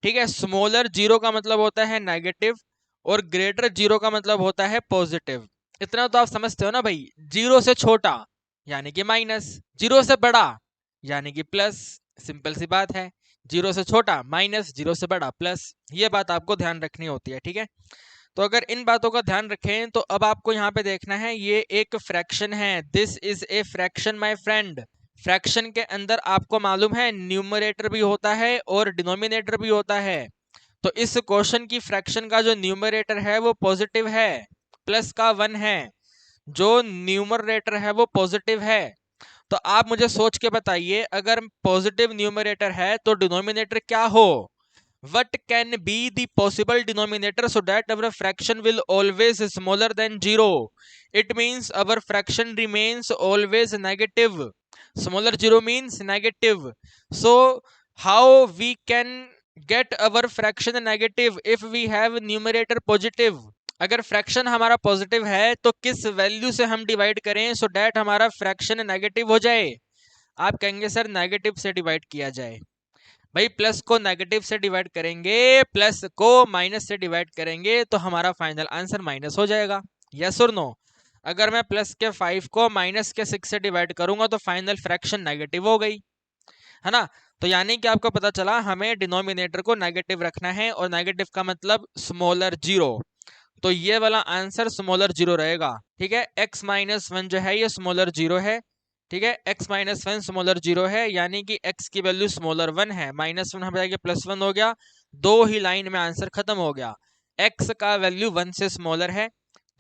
ठीक है, स्मॉलर 0 का मतलब होता है नेगेटिव, और ग्रेटर 0 का मतलब होता है पॉजिटिव। इतना तो आप समझते हो ना भाई। 0 से छोटा यानी कि माइनस, 0 से बड़ा यानी कि प्लस। सिंपल सी बात है, 0 से छोटा माइनस, 0 से बड़ा प्लस। ये बात आपको ध्यान रखनी होती है। ठीक है, तो अगर इन बातों का ध्यान रखें तो अब आपको यहाँ पे देखना है, ये एक फ्रैक्शन है। This is a fraction my friend. Fraction के अंदर आपको मालूम है न्यूमरेटर भी होता है और डिनोमिनेटर भी होता है। तो इस क्वेश्चन की फ्रैक्शन का जो न्यूमरेटर है वो पॉजिटिव है, प्लस का 1 है। जो न्यूमरेटर है वो पॉजिटिव है। तो आप मुझे सोच के बताइए, अगर पॉजिटिव न्यूमरेटर है तो डिनोमिनेटर क्या हो? What can be the possible denominator so that our fraction will always smaller than 0? It means our fraction remains always negative. Smaller 0 means negative. So how we can get our fraction negative if we have numerator positive? अगर fraction हमारा positive है तो किस value से हम divide करें so that हमारा fraction negative हो जाए? आप कहेंगे सर नेगेटिव से डिवाइड किया जाए। भाई प्लस को नेगेटिव से डिवाइड करेंगे, प्लस को माइनस से डिवाइड करेंगे तो हमारा फाइनल आंसर माइनस हो जाएगा। यस और नो? अगर मैं प्लस के 5 को माइनस के 6 से डिवाइड करूंगा तो फाइनल फ्रैक्शन नेगेटिव हो गई, है ना? तो यानी कि आपको पता चला हमें डिनोमिनेटर को नेगेटिव रखना है, और नेगेटिव का मतलब स्मॉलर 0। तो ये वाला आंसर स्मॉलर 0 रहेगा। ठीक है, x-1 जो है ये स्मॉलर 0 है। ठीक है, x माइनस वन स्मॉलर 0 है, यानी कि x की वैल्यू स्मॉलर 1 है, माइनस वन हमारे प्लस 1 हो गया, दो ही लाइन में आंसर खत्म हो गया। x का वैल्यू 1 से स्मॉलर है,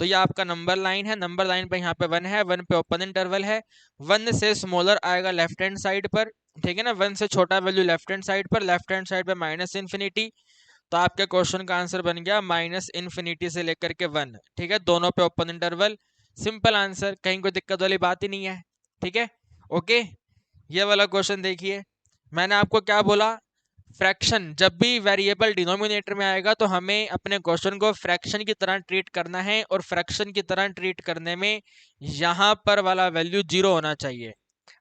तो ये आपका नंबर लाइन है, नंबर लाइन पे यहाँ पे 1 है, 1 पे ओपन इंटरवल है, 1 से स्मॉलर आएगा लेफ्ट हैंड साइड पर, ठीक है ना, 1 से छोटा वैल्यू लेफ्ट हैंड साइड पर, लेफ्ट हैंड साइड पे माइनस इन्फिनिटी, तो आपके क्वेश्चन का आंसर बन गया माइनस इन्फिनिटी से लेकर के 1, ठीक है, दोनों पे ओपन इंटरवल, सिंपल आंसर, कहीं कोई दिक्कत वाली बात ही नहीं है, ठीक है। ओके, ये वाला क्वेश्चन देखिए, मैंने आपको क्या बोला, फ्रैक्शन जब भी वेरिएबल डिनोमिनेटर में आएगा तो हमें अपने क्वेश्चन को फ्रैक्शन की तरह ट्रीट करना है, और फ्रैक्शन की तरह ट्रीट करने में यहाँ पर वाला वैल्यू 0 होना चाहिए।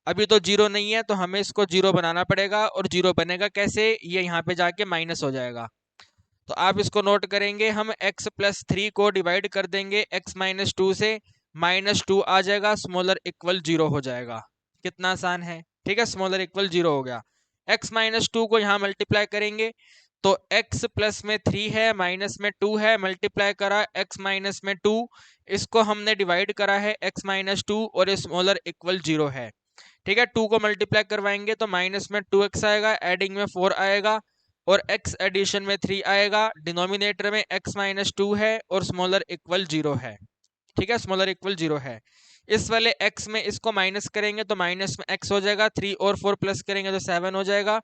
अभी तो 0 नहीं है, तो हमें इसको 0 बनाना पड़ेगा, और 0 बनेगा कैसे, ये यहाँ पे जाके माइनस हो जाएगा। तो आप इसको नोट करेंगे, हम x प्लस 3 को डिवाइड कर देंगे x माइनस 2 से, माइनस 2 आ जाएगा, स्मॉलर इक्वल 0 हो जाएगा। कितना आसान है, ठीक है, स्मॉलर इक्वल 0 हो गया। x माइनस 2 को यहाँ मल्टीप्लाई करेंगे, तो x प्लस में 3 है, माइनस में 2 है, मल्टीप्लाई करा x माइनस में 2, इसको हमने डिवाइड करा है x माइनस 2, और ये स्मॉलर इक्वल 0 है, ठीक है। 2 को मल्टीप्लाई करवाएंगे तो माइनस में 2x आएगा, एडिंग में 4 आएगा, और x एडिशन में 3 आएगा, डिनोमिनेटर में x माइनस 2 है, और स्मॉलर इक्वल 0 है, ठीक है, स्मॉलर इक्वल 0 है। इस वाले x में इसको माइनस करेंगे तो माइनस में x हो जाएगा, 3 और 4 प्लस करेंगे तो 7 हो जाएगा,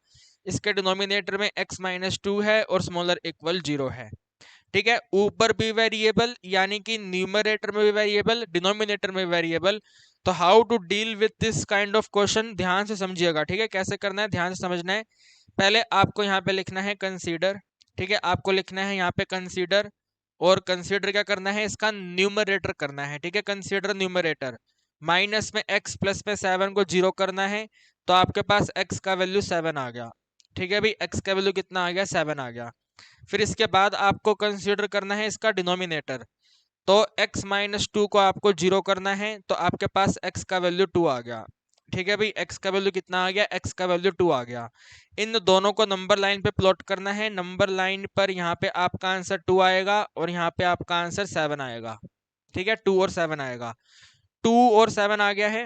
इसके डिनोमिनेटर में x माइनस 2 है, और स्मॉलर इक्वल 0 है, ठीक है। ऊपर भी वेरिएबल, यानी कि न्यूमरेटर में भी वेरिएबल, डिनोमिनेटर में वेरिएबल, तो how to deal with this kind of question, ध्यान से समझिएगा, ठीक है, कैसे करना है ध्यान से समझना है। पहले आपको यहाँ पे लिखना है कंसीडर, ठीक है, आपको लिखना है यहाँ पे कंसीडर, और कंसीडर क्या करना है, इसका न्यूमरेटर करना है, ठीक है, कंसीडर न्यूमरेटर, माइनस में x प्लस में 7 को 0 करना है, तो आपके पास x का वैल्यू 7 आ गया, ठीक है भाई, x का वैल्यू कितना आ गया, 7 आ गया। फिर इसके बाद आपको कंसीडर करना है इसका डिनोमिनेटर, तो x माइनस 2 को आपको 0 करना है, तो आपके पास x का वैल्यू 2 आ गया, ठीक है भाई, x का वैल्यू कितना आ गया, x का वैल्यू 2 आ गया। इन दोनों को नंबर लाइन पे प्लॉट करना है, नंबर लाइन पर यहाँ पे आपका आंसर 2 आएगा, और यहाँ पे आपका आंसर 7 आएगा, ठीक है, 2 और 7 आएगा, 2 और 7 आ गया है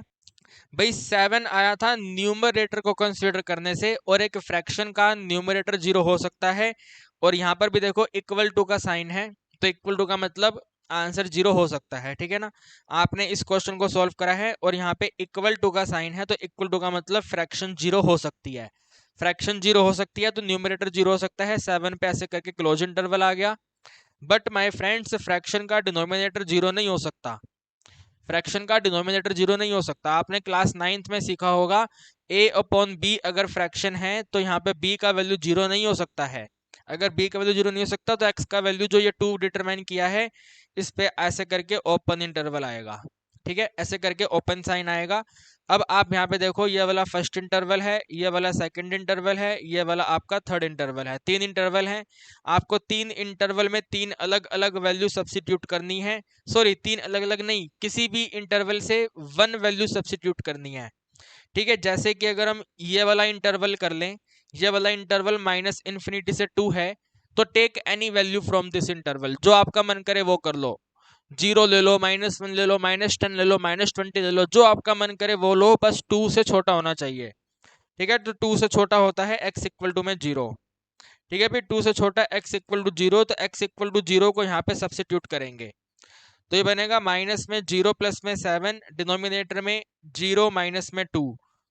भाई। 7 आया था न्यूमरेटर को कंसीडर करने से, और एक फ्रैक्शन का न्यूमरेटर 0 हो सकता है, और यहाँ पर भी देखो इक्वल टू का साइन है, तो इक्वल टू का मतलब आंसर 0 हो सकता है, ठीक है ना। आपने इस क्वेश्चन को सॉल्व करा है, और यहाँ पे इक्वल टू का साइन है, तो इक्वल टू का मतलब फ्रैक्शन 0 हो सकती है, फ्रैक्शन 0 हो सकती है, तो न्यूमरेटर 0 हो सकता है, 7 पे ऐसे करके क्लोज इंटरवल आ गया। बट माय फ्रेंड्स, फ्रैक्शन का डिनोमिनेटर 0 नहीं हो सकता, फ्रैक्शन का डिनोमिनेटर 0 नहीं हो सकता। आपने क्लास 9th में सीखा होगा, a अपॉन b अगर फ्रैक्शन है, तो यहाँ पे b का वैल्यू 0 नहीं हो सकता है। अगर b का वैल्यू 0 नहीं हो सकता, तो x का वैल्यू जो ये 2 डिटरमाइन किया है, इस पे ऐसे करके ओपन इंटरवल आएगा, ठीक है, ऐसे करके ओपन साइन आएगा। अब आप यहाँ पे देखो, ये वाला फर्स्ट इंटरवल है, ये वाला सेकंड इंटरवल है, ये वाला आपका थर्ड इंटरवल है, 3 इंटरवल है। आपको 3 इंटरवल में 3 अलग अलग वैल्यू सब्सिट्यूट करनी है, सॉरी 3 अलग अलग नहीं, किसी भी इंटरवल से 1 वैल्यू सब्सिट्यूट करनी है, ठीक है। जैसे कि अगर हम ये वाला इंटरवल कर लें, ये वाला इंटरवल माइनस इन्फिनिटी से 2 है, तो take any value from this interval, जो आपका मन करे वो कर लो, 0 ले लो, -1 ले लो, -10 ले लो, -20 ले लो, जो आपका मन करे वो लो, बस 2 से छोटा होना चाहिए, ठीक है। तो 2 से छोटा होता है x इक्वल टू में 0, ठीक है फिर 2 से छोटा x इक्वल टू 0, तो x इक्वल टू 0 को यहाँ पे सब्सिट्यूट करेंगे, तो ये बनेगा माइनस में 0 प्लस में 7, डिनोमिनेटर में 0 माइनस में 2,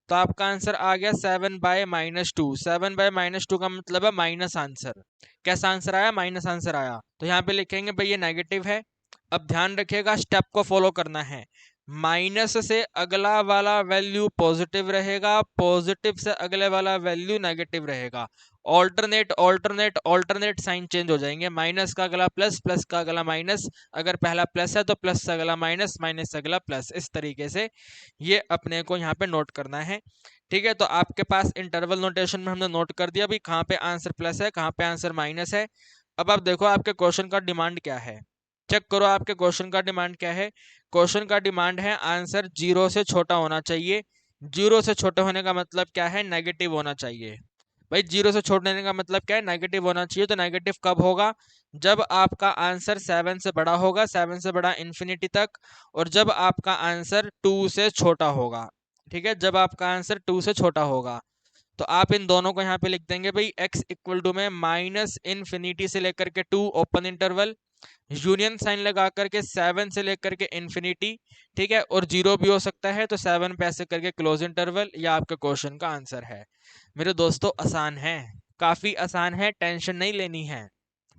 तो आपका आंसर आ गया 7/-2। 7/-2 का मतलब है माइनस आंसर। कैसा आंसर आया, माइनस आंसर आया। तो यहाँ पे लिखेंगे भाई ये नेगेटिव है। अब ध्यान रखिएगा, स्टेप को फॉलो करना है, माइनस से अगला वाला वैल्यू पॉजिटिव रहेगा, पॉजिटिव से अगले वाला वैल्यू नेगेटिव रहेगा, alternate alternate alternate sign change हो जाएंगे, माइनस का अगला प्लस, प्लस का अगला माइनस, अगर पहला प्लस है तो प्लस से अगला माइनस, माइनस से अगला प्लस, इस तरीके से ये अपने को यहाँ पे नोट करना है, ठीक है। तो आपके पास इंटरवल नोटेशन में हमने नोट कर दिया भी कहाँ पे आंसर प्लस है, कहाँ पे आंसर माइनस है। अब आप देखो आपके क्वेश्चन का डिमांड क्या है, चेक करो आपके क्वेश्चन का डिमांड क्या है। क्वेश्चन का डिमांड है आंसर 0 से छोटा होना चाहिए। 0 से छोटे होने का मतलब क्या है, नेगेटिव होना चाहिए। भाई 0 से छोटे होने का मतलब क्या है, नेगेटिव होना चाहिए। तो नेगेटिव कब होगा, जब आपका आंसर 7 से बड़ा होगा, 7 से बड़ा इन्फिनिटी तक, और जब आपका आंसर 2 से छोटा होगा, ठीक है, जब आपका आंसर 2 से छोटा होगा। तो आप इन दोनों को यहाँ पे लिख देंगे भाई, x इक्वल टू में माइनस इन्फिनिटी से लेकर के 2 ओपन इंटरवल, यूनियन साइन लगा करके 7 से लेकर के इन्फिनिटी, ठीक है, और 0 भी हो सकता है, तो 7 पे ऐसे करके क्लोज इंटरवल। यह आपके क्वेश्चन का आंसर है। मेरे दोस्तों आसान है, काफी आसान है, टेंशन नहीं लेनी है,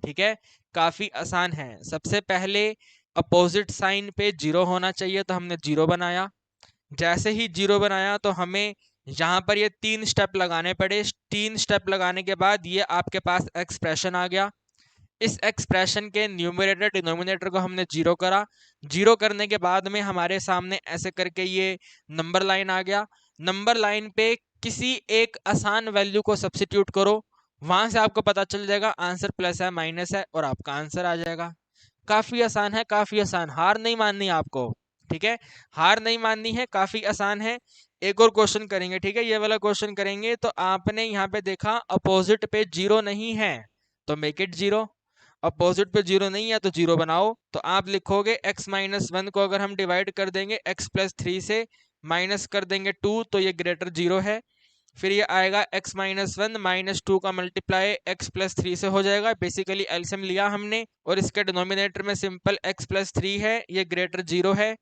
ठीक है, काफी आसान है। सबसे पहले अपोजिट साइन पे 0 होना चाहिए, तो हमने 0 बनाया। जैसे ही 0 बनाया तो हमें यहाँ पर ये 3 स्टेप लगाने पड़े। 3 स्टेप लगाने के बाद ये आपके पास एक्सप्रेशन आ गया। इस एक्सप्रेशन के न्यूमरेटर डिनोमिनेटर को हमने 0 करा। 0 करने के बाद में हमारे सामने ऐसे करके ये नंबर लाइन आ गया। नंबर लाइन पे किसी एक आसान वैल्यू को सब्सिट्यूट करो, वहां से आपको पता चल जाएगा आंसर प्लस है माइनस है, और आपका आंसर आ जाएगा। काफी आसान है, काफी आसान। हार नहीं माननी आपको, ठीक है, हार नहीं माननी है, काफी आसान है। एक और क्वेश्चन करेंगे, ठीक है, ये वाला क्वेश्चन करेंगे। तो आपने यहाँ पे देखा अपोजिट पे 0 नहीं है, तो मेक इट 0। अपोजिट पे 0 नहीं है तो 0 बनाओ। तो आप लिखोगे x माइनस 1 को अगर हम डिवाइड कर देंगे x प्लस 3 से, माइनस कर देंगे 2, तो ये ग्रेटर 0 है। फिर ये आएगा x माइनस 1 माइनस 2 का मल्टीप्लाई x प्लस 3 से हो जाएगा। बेसिकली एलसीएम लिया हमने, और इसके डिनोमिनेटर में सिंपल x प्लस 3 है, ये ग्रेटर 0 है,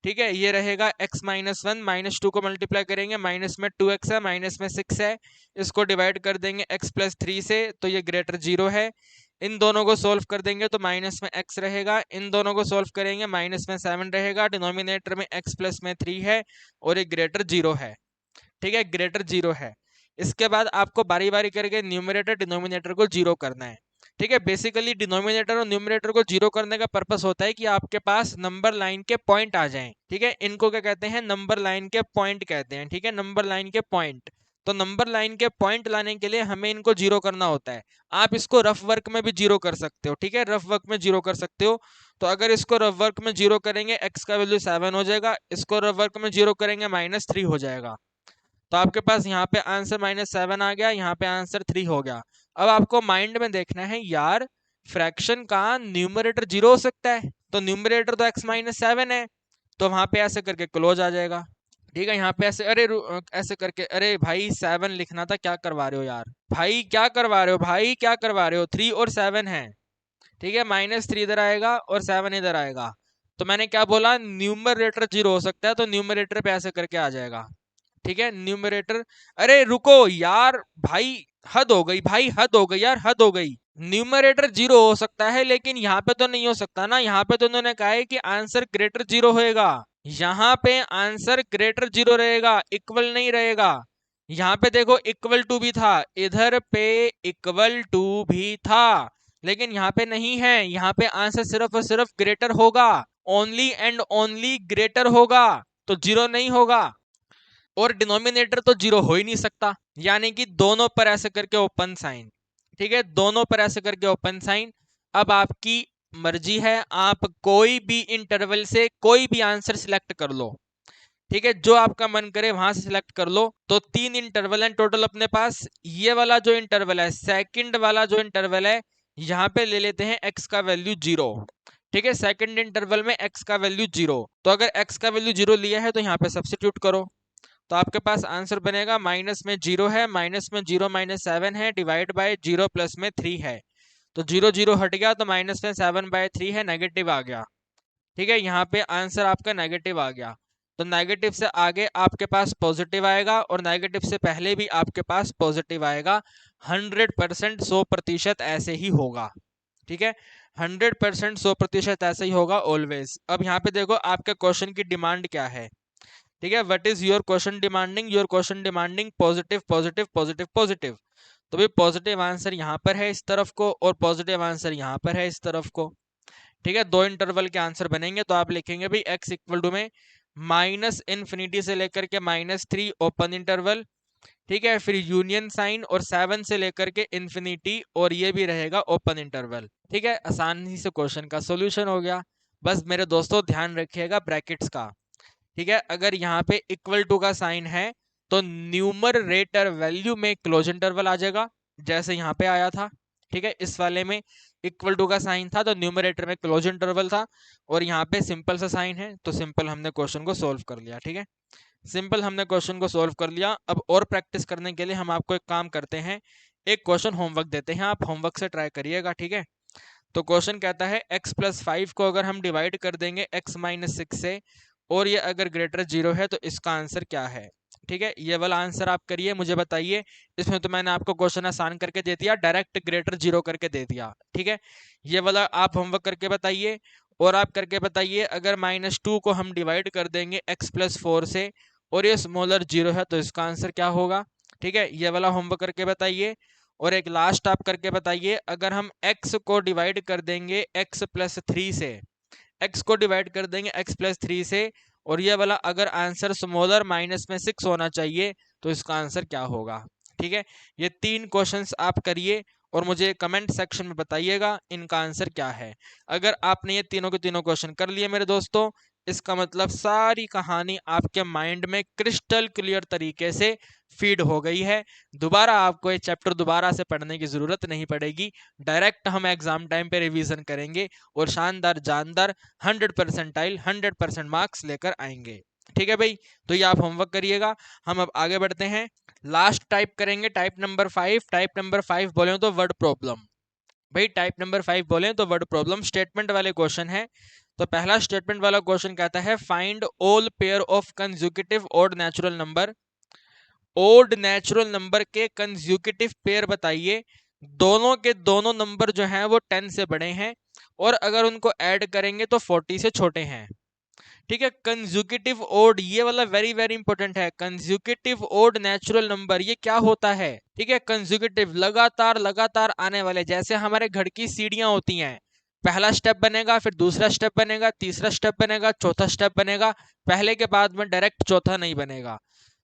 ठीक है। ये रहेगा x माइनस 1 माइनस 2 को मल्टीप्लाई करेंगे, माइनस में 2x है, माइनस में 6 है, इसको डिवाइड कर देंगे x प्लस 3 से, तो ये ग्रेटर 0 है। इन दोनों को सोल्व कर देंगे तो माइनस में x रहेगा, इन दोनों को सोल्व करेंगे माइनस में 7 रहेगा, डिनोमिनेटर में x प्लस में 3 है, और ये ग्रेटर 0 है, ठीक है, ग्रेटर 0 है। इसके बाद आपको बारी बारी करके न्यूमरेटर डिनोमिनेटर को 0 करना है, ठीक है। बेसिकली डिनोमिनेटर और न्यूमरेटर को 0 करने का पर्पस होता है कि आपके पास नंबर लाइन के पॉइंट आ जाएं, ठीक है। इनको क्या कहते हैं, नंबर लाइन के पॉइंट कहते हैं, ठीक है, नंबर लाइन के पॉइंट। तो नंबर लाइन के पॉइंट लाने के लिए हमें इनको 0 करना होता है। आप इसको रफ वर्क में भी 0 कर सकते हो, ठीक है, रफ वर्क में 0 कर सकते हो। तो अगर इसको रफ वर्क में 0 करेंगे, x का वैल्यू 7 हो जाएगा, इसको रफ वर्क में 0 करेंगे -3 हो जाएगा। तो आपके पास यहाँ पे आंसर -7 आ गया, यहाँ पे आंसर 3 हो गया। अब आपको माइंड में देखना है यार, फ्रैक्शन का न्यूमरेटर 0 हो सकता है, तो न्यूमरेटर तो x-7 है, तो वहां पे ऐसे करके क्लोज आ जाएगा, ठीक है। यहाँ पे ऐसे, अरे ऐसे करके, अरे भाई 7 लिखना था, क्या करवा रहे हो यार, भाई क्या करवा रहे हो, भाई क्या करवा रहे हो, 3 और 7 है, ठीक है, -3 इधर आएगा और 7 इधर आएगा। तो मैंने क्या बोला, न्यूमरेटर 0 हो सकता है, तो न्यूमरेटर पे ऐसे करके आ जाएगा, ठीक है, न्यूमरेटर। अरे रुको यार, भाई हद हो गई, भाई हद हो गई यार, हद हो गई। न्यूमरेटर 0 हो सकता है, लेकिन यहाँ पे तो नहीं हो सकता ना, यहाँ पे तो उन्होंने कहा है कि आंसर ग्रेटर 0 होएगा। यहाँ पे आंसर ग्रेटर 0 रहेगा, इक्वल नहीं रहेगा। यहाँ पे देखो इक्वल टू भी था, इधर पे इक्वल टू भी था, लेकिन यहाँ पे नहीं है। यहाँ पे आंसर सिर्फ और सिर्फ ग्रेटर होगा, ओनली एंड ओनली ग्रेटर होगा, तो 0 नहीं होगा। और डिनोमिनेटर तो 0 हो ही नहीं सकता, यानी कि दोनों पर ऐसे करके ओपन साइन, ठीक है, दोनों पर ऐसे करके ओपन साइन। अब आपकी मर्जी है, आप कोई भी इंटरवल से कोई भी आंसर सिलेक्ट कर लो, ठीक है, जो आपका मन करे वहां से सिलेक्ट कर लो। तो 3 इंटरवल हैं टोटल अपने पास। ये वाला जो इंटरवल है, सेकंड वाला जो इंटरवल है, यहाँ पे ले लेते हैं x का वैल्यू 0, ठीक है, सेकंड इंटरवल में x का वैल्यू 0। तो अगर x का वैल्यू 0 लिया है तो यहाँ पे सब्सिट्यूट करो, तो आपके पास आंसर बनेगा, माइनस में 0 है, माइनस में 0 -7 है, डिवाइड बाय 0 प्लस में 3 है, तो 0 0 हट गया, तो माइनस में 7/3 है, नेगेटिव आ गया, ठीक है। यहाँ पे आंसर आपका नेगेटिव आ गया। तो नेगेटिव से आगे आपके पास पॉजिटिव आएगा, और नेगेटिव से पहले भी आपके पास पॉजिटिव आएगा। 100% 100% ऐसे ही होगा, ठीक है, 100% 100% ऐसे ही होगा ऑलवेज। अब यहाँ पे देखो आपके क्वेश्चन की डिमांड क्या है, ठीक है, what is your question demanding, your question demanding positive positive positive positive. तो भाई पॉजिटिव आंसर यहाँ पर है इस तरफ को, और पॉजिटिव आंसर यहाँ पर है इस तरफ को, ठीक है। 2 इंटरवल के आंसर बनेंगे, तो आप लिखेंगे भाई x इक्वल टू में -∞ से लेकर के -3 ओपन इंटरवल, ठीक है, फिर यूनियन साइन और 7 से लेकर के इन्फिनिटी, और ये भी रहेगा ओपन इंटरवल, ठीक है। आसानी से क्वेश्चन का सोल्यूशन हो गया। बस मेरे दोस्तों ध्यान रखिएगा ब्रैकेट्स का, ठीक है। अगर यहाँ पे इक्वल टू का साइन है तो न्यूमरेटर वैल्यू में क्लोज इंटरवल आ जाएगा, जैसे यहाँ पे आया था, ठीक है। इस वाले में इक्वल टू का साइन था तो न्यूमरेटर में क्लोज इंटरवल था, और यहाँ पे सिंपल सा साइन है, तो सिंपल हमने क्वेश्चन को सोल्व कर लिया, ठीक है। सिंपल, हमने क्वेश्चन को सोल्व कर लिया। अब और प्रैक्टिस करने के लिए हम आपको एक काम करते हैं, एक क्वेश्चन होमवर्क देते हैं, आप होमवर्क से ट्राई करिएगा, ठीक है। तो क्वेश्चन कहता है x+5 को अगर हम डिवाइड कर देंगे x-6 से और ये अगर ग्रेटर 0 है तो इसका आंसर क्या है, ठीक है। ये वाला आंसर आप करिए, मुझे बताइए। इसमें तो मैंने आपको क्वेश्चन आसान करके दे दिया, डायरेक्ट ग्रेटर 0 करके दे दिया, ठीक है। ये वाला आप होमवर्क करके बताइए। और आप करके बताइए, अगर -2 को हम डिवाइड कर देंगे x+4 से और ये स्मॉलर 0 है तो इसका आंसर क्या होगा, ठीक है। ये वाला होमवर्क करके बताइए। और एक लास्ट आप करके बताइए, अगर हम x को डिवाइड कर देंगे x+3 से, x को डिवाइड कर देंगे x+3 से और ये वाला अगर आंसर स्मॉलर -6 होना चाहिए तो इसका आंसर क्या होगा, ठीक है। ये 3 क्वेश्चंस आप करिए और मुझे कमेंट सेक्शन में बताइएगा इनका आंसर क्या है। अगर आपने ये तीनों के तीनों क्वेश्चन कर लिए मेरे दोस्तों, इसका मतलब सारी कहानी आपके माइंड में क्रिस्टल क्लियर तरीके से फीड हो गई है। दोबारा आपको ये चैप्टर दोबारा से पढ़ने की जरूरत नहीं पड़ेगी। डायरेक्ट हम एग्जाम टाइम पे रिवीजन करेंगे और शानदार जानदार 100% 100% मार्क्स लेकर आएंगे, ठीक है भाई। तो ये आप होमवर्क करिएगा। हम अब आगे बढ़ते हैं, लास्ट टाइप करेंगे, टाइप नंबर 5। टाइप नंबर 5 बोले तो वर्ड प्रॉब्लम। भाई टाइप नंबर 5 बोले तो वर्ड प्रॉब्लम स्टेटमेंट वाले क्वेश्चन है। तो पहला स्टेटमेंट वाला क्वेश्चन कहता है, find all pair of consecutive odd natural number. Odd natural number के कंसेक्यूटिव पेयर बताइए, दोनों के दोनों नंबर जो हैं वो 10 से बड़े हैं और अगर उनको ऐड करेंगे तो 40 से छोटे हैं, ठीक है। कंसेक्यूटिव ओड, ये वाला वेरी वेरी इंपॉर्टेंट है। कंसेक्यूटिव ओड नेचुरल नंबर ये क्या होता है, ठीक है। कंसेक्यूटिव लगातार लगातार आने वाले, जैसे हमारे घर की सीढ़ियां होती हैं, पहला स्टेप बनेगा, फिर दूसरा स्टेप बनेगा, तीसरा स्टेप बनेगा, चौथा स्टेप बनेगा, पहले के बाद में डायरेक्ट चौथा नहीं बनेगा।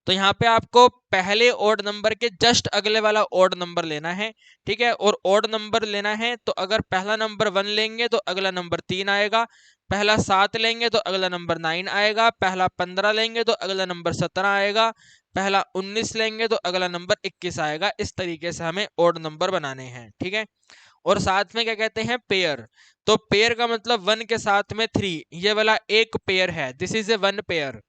तो यहाँ पे आपको पहले ओड नंबर के जस्ट अगले वाला ओड नंबर लेना है, ठीक है। और ओड नंबर लेना है तो अगर पहला नंबर 1 लेंगे तो अगला नंबर 3 आएगा, पहला 7 लेंगे तो अगला नंबर 9 आएगा, पहला 15 लेंगे तो अगला नंबर 17 आएगा, पहला 19 लेंगे तो अगला नंबर 21 आएगा। इस तरीके से हमें ओड नंबर बनाने हैं, ठीक है। और साथ में क्या कहते हैं, पेयर। तो पेयर का मतलब 1 के साथ में 3, ये वाला एक पेयर है, दिस इज ए 1 पेयर,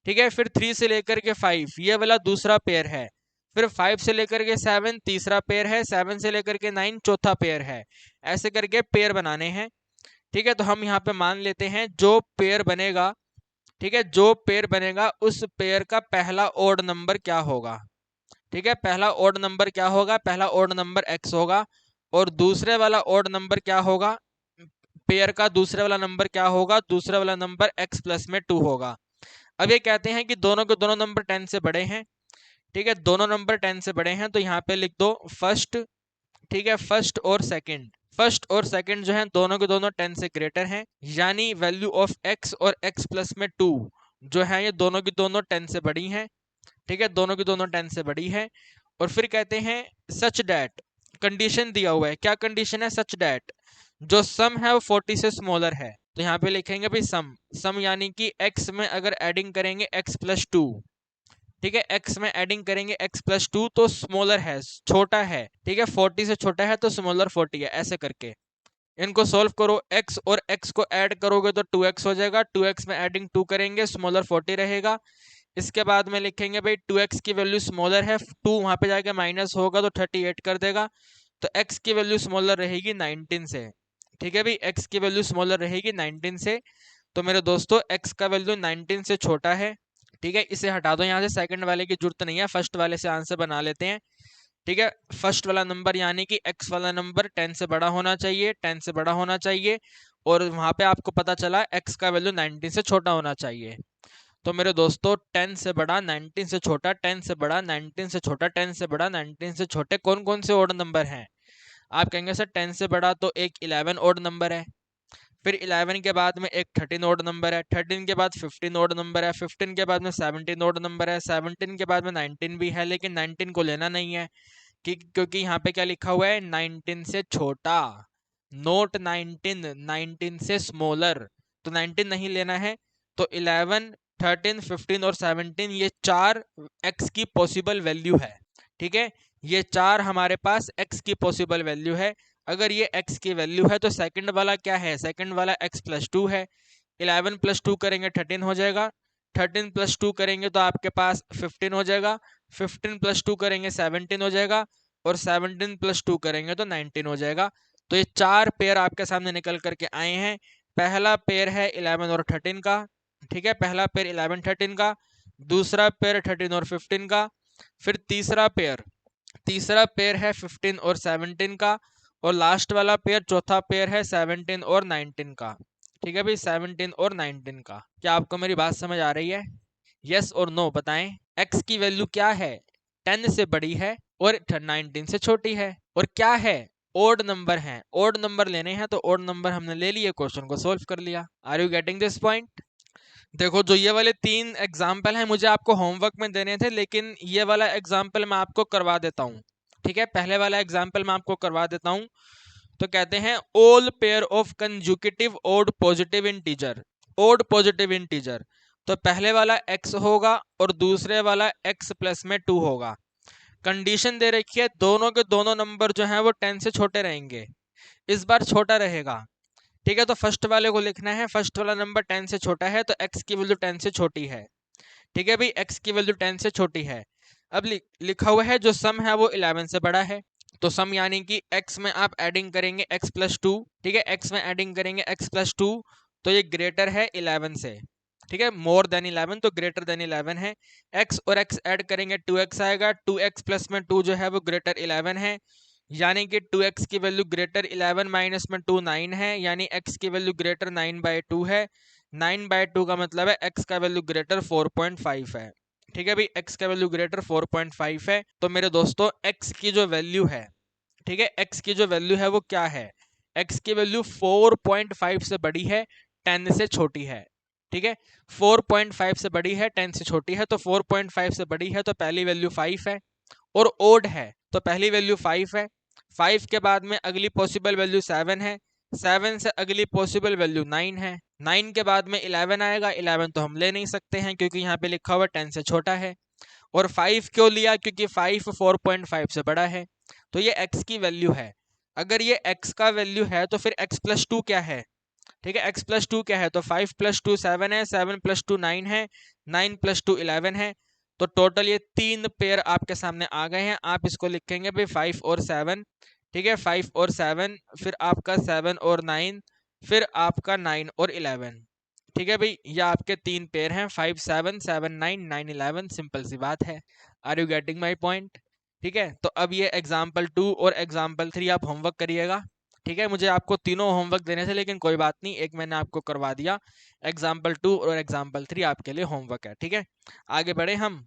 ठीक है। फिर 3 से लेकर के 5 ये वाला दूसरा पेयर है, फिर 5 से लेकर के 7 तीसरा पेयर है, 7 से लेकर के 9 चौथा पेयर है। ऐसे करके पेयर बनाने हैं, ठीक है। तो हम यहाँ पे मान लेते हैं जो पेयर बनेगा, ठीक है, जो पेयर बनेगा उस पेयर का पहला ओड नंबर क्या होगा, ठीक है। पहला ओड नंबर क्या होगा, पहला ओड नंबर x होगा और दूसरे वाला ओड नंबर क्या होगा, पेयर का दूसरे वाला नंबर क्या होगा, दूसरे वाला नंबर x+2 होगा। अब ये कहते हैं कि दोनों के दोनों नंबर 10 से बड़े हैं, ठीक है, दोनों नंबर 10 से बड़े हैं। तो यहाँ पे लिख दो फर्स्ट, ठीक है, फर्स्ट और सेकंड। फर्स्ट और सेकंड जो है दोनों के दोनों 10 से ग्रेटर हैं, यानी वैल्यू ऑफ x और x+2 जो है ये दोनों की दोनों 10 से बड़ी हैं, ठीक है, दोनों की दोनों 10 से बड़ी है। और फिर कहते हैं सच डैट, कंडीशन दिया हुआ है, क्या कंडीशन है, सच डैट जो सम है वो 40 से स्मॉलर है। तो यहाँ पे लिखेंगे भाई सम, सम यानी कि x में अगर एडिंग करेंगे x+2, ठीक है, x में एडिंग करेंगे x+2 तो स्मॉलर है, छोटा है, ठीक है, 40 से छोटा है तो स्मॉलर 40 है। ऐसे करके इनको सॉल्व करो, x और x को ऐड करोगे तो 2x हो जाएगा, 2x में एडिंग 2 करेंगे स्मॉलर 40 रहेगा। इसके बाद में लिखेंगे भाई 2x की वैल्यू स्मॉलर है, 2 वहां पे जाके माइनस होगा तो 38 कर देगा, तो x की वैल्यू स्मॉलर रहेगी 19 से, ठीक है भाई, x की वैल्यू स्मॉलर रहेगी 19 से। तो मेरे दोस्तों x का वैल्यू 19 से छोटा है, ठीक है, इसे हटा दो यहाँ से, सेकंड वाले की जरूरत नहीं है, फर्स्ट वाले से आंसर बना लेते हैं, ठीक है। फर्स्ट वाला नंबर यानी कि x वाला नंबर 10 से बड़ा होना चाहिए, 10 से बड़ा होना चाहिए और वहां पे आपको पता चला x का वैल्यू 19 से छोटा होना चाहिए। तो मेरे दोस्तों 10 से बड़ा 19 से छोटा, 10 से बड़ा 19 से छोटा, 10 से बड़ा 19 से छोटे कौन कौन से ओड नंबर हैं। आप कहेंगे सर 10 से बड़ा तो एक 11 ओड नंबर है, फिर 11 के बाद में एक 13 ओड नंबर है, 13 के बाद 15 ओड नंबर है, 15 के बाद में 17 ओड नंबर है, 17 के बाद में 19 भी है, लेकिन 19 को लेना नहीं है क्योंकि यहाँ पे क्या लिखा हुआ है, 19 से छोटा, नोट 19, 19 से स्मॉलर, तो 19 नहीं लेना है। तो 11 13 15 और 17 ये चार x की पॉसिबल वैल्यू है, ठीक है, ये चार हमारे पास x की पॉसिबल वैल्यू है। अगर ये x की वैल्यू है तो सेकंड वाला क्या है, सेकंड वाला x+2 है, 11 + 2 करेंगे 13 हो जाएगा, 13 प्लस 2 करेंगे तो आपके पास 15 हो जाएगा, 15 प्लस 2 करेंगे 17 हो जाएगा, और 17 प्लस 2 करेंगे तो 19 हो जाएगा। तो ये चार पेयर आपके सामने निकल करके आए हैं। पहला पेयर है 11 और 13 का, ठीक है, पहला पेयर 11 13 का, दूसरा पेयर 13 और 15 का, फिर तीसरा पेयर है 15 और 17 का, और लास्ट वाला पेयर चौथा पेयर है 17 और 19 का। ठीक है भाई, 17 और 19 का। क्या आपको मेरी बात समझ आ रही है? यस और नो बताएं। x की वैल्यू क्या है? 10 से बड़ी है और 19 से छोटी है। और क्या है? ओड नंबर है। ओड नंबर लेने हैं तो ओड नंबर हमने ले लिए, क्वेश्चन को सोल्व कर लिया। Are you getting this point? देखो, जो ये वाले 3 एग्जाम्पल हैं मुझे आपको होमवर्क में देने थे, लेकिन ये वाला एग्जाम्पल मैं आपको करवा देता हूँ। ठीक है, पहले वाला एग्जाम्पल मैं आपको करवा देता हूँ। तो कहते हैं all pair of consecutive odd positive integer. Odd positive integer, तो पहले वाला x होगा और दूसरे वाला x प्लस में 2 होगा। कंडीशन दे रखी है दोनों के दोनों नंबर जो हैं वो 10 से छोटे रहेंगे। इस बार छोटा रहेगा। ठीक है, तो फर्स्ट वाले को लिखना है, फर्स्ट वाला नंबर 10 से छोटा है तो x की वैल्यू 10 से छोटी है। ठीक है भाई, x की वैल्यू 10 से छोटी है। अब लिखा हुआ है जो सम है वो 11 से बड़ा है। तो सम यानी कि x में आप एडिंग करेंगे x प्लस 2, ठीक है, x में एडिंग करेंगे x प्लस 2, तो ये ग्रेटर है 11 से। ठीक है, मोर देन 11 तो ग्रेटर देन 11 है। x और x ऐड करेंगे 2x आएगा, 2x प्लस में 2 जो है वो ग्रेटर 11 है, यानी कि 2x की वैल्यू ग्रेटर 11 माइनस में 2 9 है, यानी x की वैल्यू ग्रेटर 9/2 है। 9/2 का मतलब है x का वैल्यू ग्रेटर 4.5 है। ठीक है भाई, x का वैल्यू ग्रेटर 4.5 है। तो मेरे दोस्तों x की जो वैल्यू है, ठीक है, x की जो वैल्यू है वो क्या है? x की वैल्यू 4.5 से बड़ी है, 10 से छोटी है। ठीक है, 4.5 से बड़ी है, 10 से छोटी है। तो 4.5 से बड़ी है तो पहली वैल्यू 5 है, और ओड है तो पहली वैल्यू 5 है। 5 के बाद में अगली पॉसिबल वैल्यू 7 है, 7 से अगली पॉसिबल वैल्यू 9 है, 9 के बाद में 11 आएगा। 11 तो हम ले नहीं सकते हैं क्योंकि यहाँ पे लिखा हुआ 10 से छोटा है। और 5 क्यों लिया? क्योंकि 5 4.5 से बड़ा है। तो ये x की वैल्यू है। अगर ये x का वैल्यू है तो फिर x प्लस 2 क्या है? ठीक है, x प्लस 2 क्या है? तो 5 प्लस 2 7 है, 7 प्लस 2 9 है, 9 प्लस 2 11 है। तो टोटल ये 3 पेयर आपके सामने आ गए हैं। आप इसको लिखेंगे भाई 5 और 7। ठीक है, 5 और 7, फिर आपका 7 और 9, फिर आपका 9 और 11। ठीक है भाई, ये आपके 3 पेयर हैं, 5 7 7 9 9 11। सिंपल सी बात है। Are you getting my point? ठीक है, तो अब ये एग्जाम्पल 2 और एग्जाम्पल 3 आप होमवर्क करिएगा। ठीक है, मुझे आपको तीनों होमवर्क देने थे लेकिन कोई बात नहीं, एक मैंने आपको करवा दिया। एग्जाम्पल 2 और एग्जाम्पल 3 आपके लिए होमवर्क है। ठीक है, आगे बढ़े हम।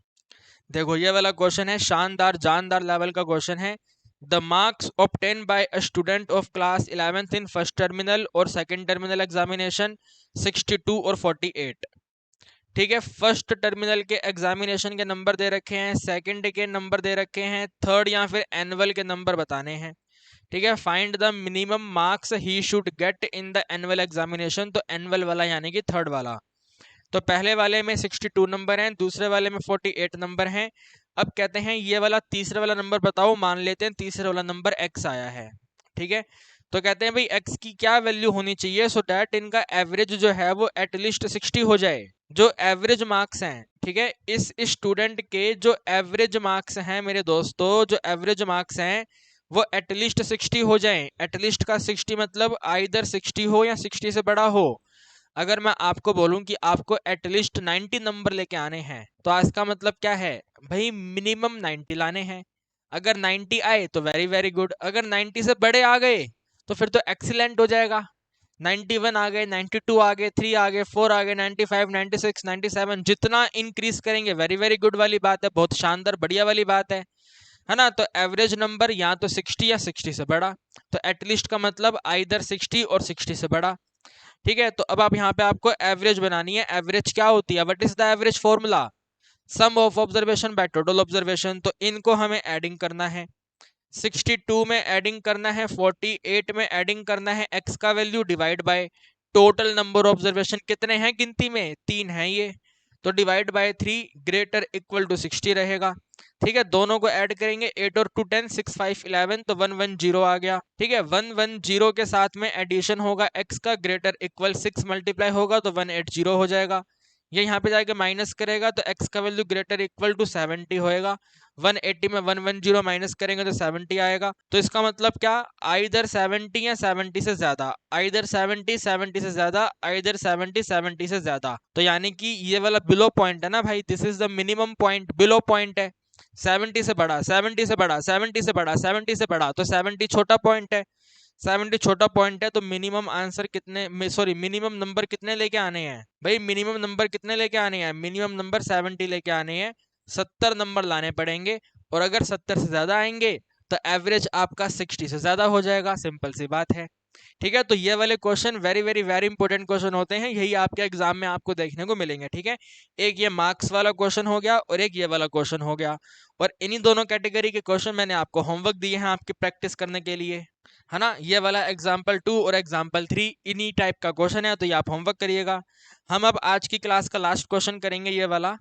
देखो, ये वाला क्वेश्चन है, शानदार जानदार लेवल का क्वेश्चन है। The marks obtain bye a student of class 11th in first terminal और सेकंड टर्मिनल एग्जामिनेशन 62 और 48। ठीक है, फर्स्ट टर्मिनल के एग्जामिनेशन के नंबर दे रखे हैं, सेकंड के नंबर दे रखे हैं, थर्ड या फिर एनुअल के नंबर बताने हैं। ठीक है, find the minimum marks he should get in the annual examination. तो एनुअल वाला यानी कि थर्ड वाला। तो पहले वाले में 62 नंबर हैं, दूसरे वाले में 48 नंबर हैं। अब कहते हैं ये वाला तीसरे वाला नंबर बताओ। मान लेते हैं तीसरे वाला नंबर x आया है। ठीक है, तो कहते हैं भाई x की क्या वैल्यू होनी चाहिए सो डैट इनका एवरेज जो है वो एटलीस्ट 60 हो जाए। जो एवरेज मार्क्स हैं, ठीक है, इस स्टूडेंट के जो एवरेज मार्क्स हैं मेरे दोस्तों, जो एवरेज मार्क्स हैं वो एटलीस्ट 60 हो जाएं। एटलीस्ट का 60 मतलब आइदर 60 हो या 60 से बड़ा हो। अगर मैं आपको बोलूं कि आपको एटलीस्ट 90 नंबर लेके आने हैं तो इसका मतलब क्या है भाई? मिनिमम 90 लाने हैं। अगर 90 आए तो वेरी वेरी गुड, अगर 90 से बड़े आ गए तो फिर तो एक्सीलेंट हो जाएगा। 91 आ गए, 92 आ गए, 3 आ गए, 4 आ गए, 95 96 97, जितना इंक्रीज करेंगे वेरी वेरी गुड वाली बात है, बहुत शानदार बढ़िया वाली बात है ना। तो एवरेज नंबर या तो 60 या 60 से बड़ा। तो एटलीस्ट का मतलब आइदर 60 और 60 से बड़ा। ठीक है, तो अब आप यहाँ पे आपको एवरेज बनानी है। एवरेज क्या होती है? What is the average formula? Sum of observation by total observation. तो इनको हमें एडिंग करना है। 62 में एडिंग करना है, 48 में एडिंग करना है, x का value divide by total number observation. कितने हैं गिनती में? 3 हैं ये। तो divide by 3 greater equal to 60 रहेगा। ठीक है, दोनों को ऐड करेंगे, 8 और 2 10, 6 5 11, तो 110 आ गया। ठीक है, 110 के साथ में एडिशन होगा x का, ग्रेटर इक्वल 6 मल्टीप्लाई होगा तो 180 हो जाएगा। ये यहाँ पे जाके माइनस करेगा तो x का वैल्यू ग्रेटर इक्वल टू 70 होएगा। 180 में 110 माइनस करेंगे तो 70 आएगा। तो इसका मतलब क्या, आइदर 70 या 70 से ज्यादा, आइदर 70 70 से ज्यादा, आइदर 70 70 से ज्यादा। तो यानी कि ये वाला बिलो पॉइंट है ना भाई, this is the minimum point, below point है। 70 से बड़ा, 70 से बड़ा, 70 से बड़ा, 70 से बड़ा, तो 70 छोटा पॉइंट है। 70 छोटा पॉइंट है तो मिनिमम आंसर कितने, सॉरी मिनिमम नंबर कितने लेके आने हैं भाई, मिनिमम नंबर कितने लेके आने हैं, मिनिमम नंबर 70 लेके आने हैं, 70 नंबर लाने पड़ेंगे। और अगर 70 से ज्यादा आएंगे तो एवरेज आपका 60 से ज्यादा हो जाएगा, सिंपल सी बात है। ठीक है, तो ये वाले question very very very important question होते हैं, यही आपके एग्जाम में आपको देखने को मिलेंगे। ठीक है, एक ये मार्क्स वाला क्वेश्चन हो गया और एक ये वाला क्वेश्चन हो गया। और इन्हीं दोनों कैटेगरी के क्वेश्चन मैंने आपको होमवर्क दिए हैं आपकी प्रैक्टिस करने के लिए, है ना। ये वाला एग्जाम्पल 2 और एग्जाम्पल 3 इन्हीं टाइप का क्वेश्चन है, तो ये आप होमवर्क करिएगा। हम अब आज की क्लास का लास्ट क्वेश्चन करेंगे ये वाला।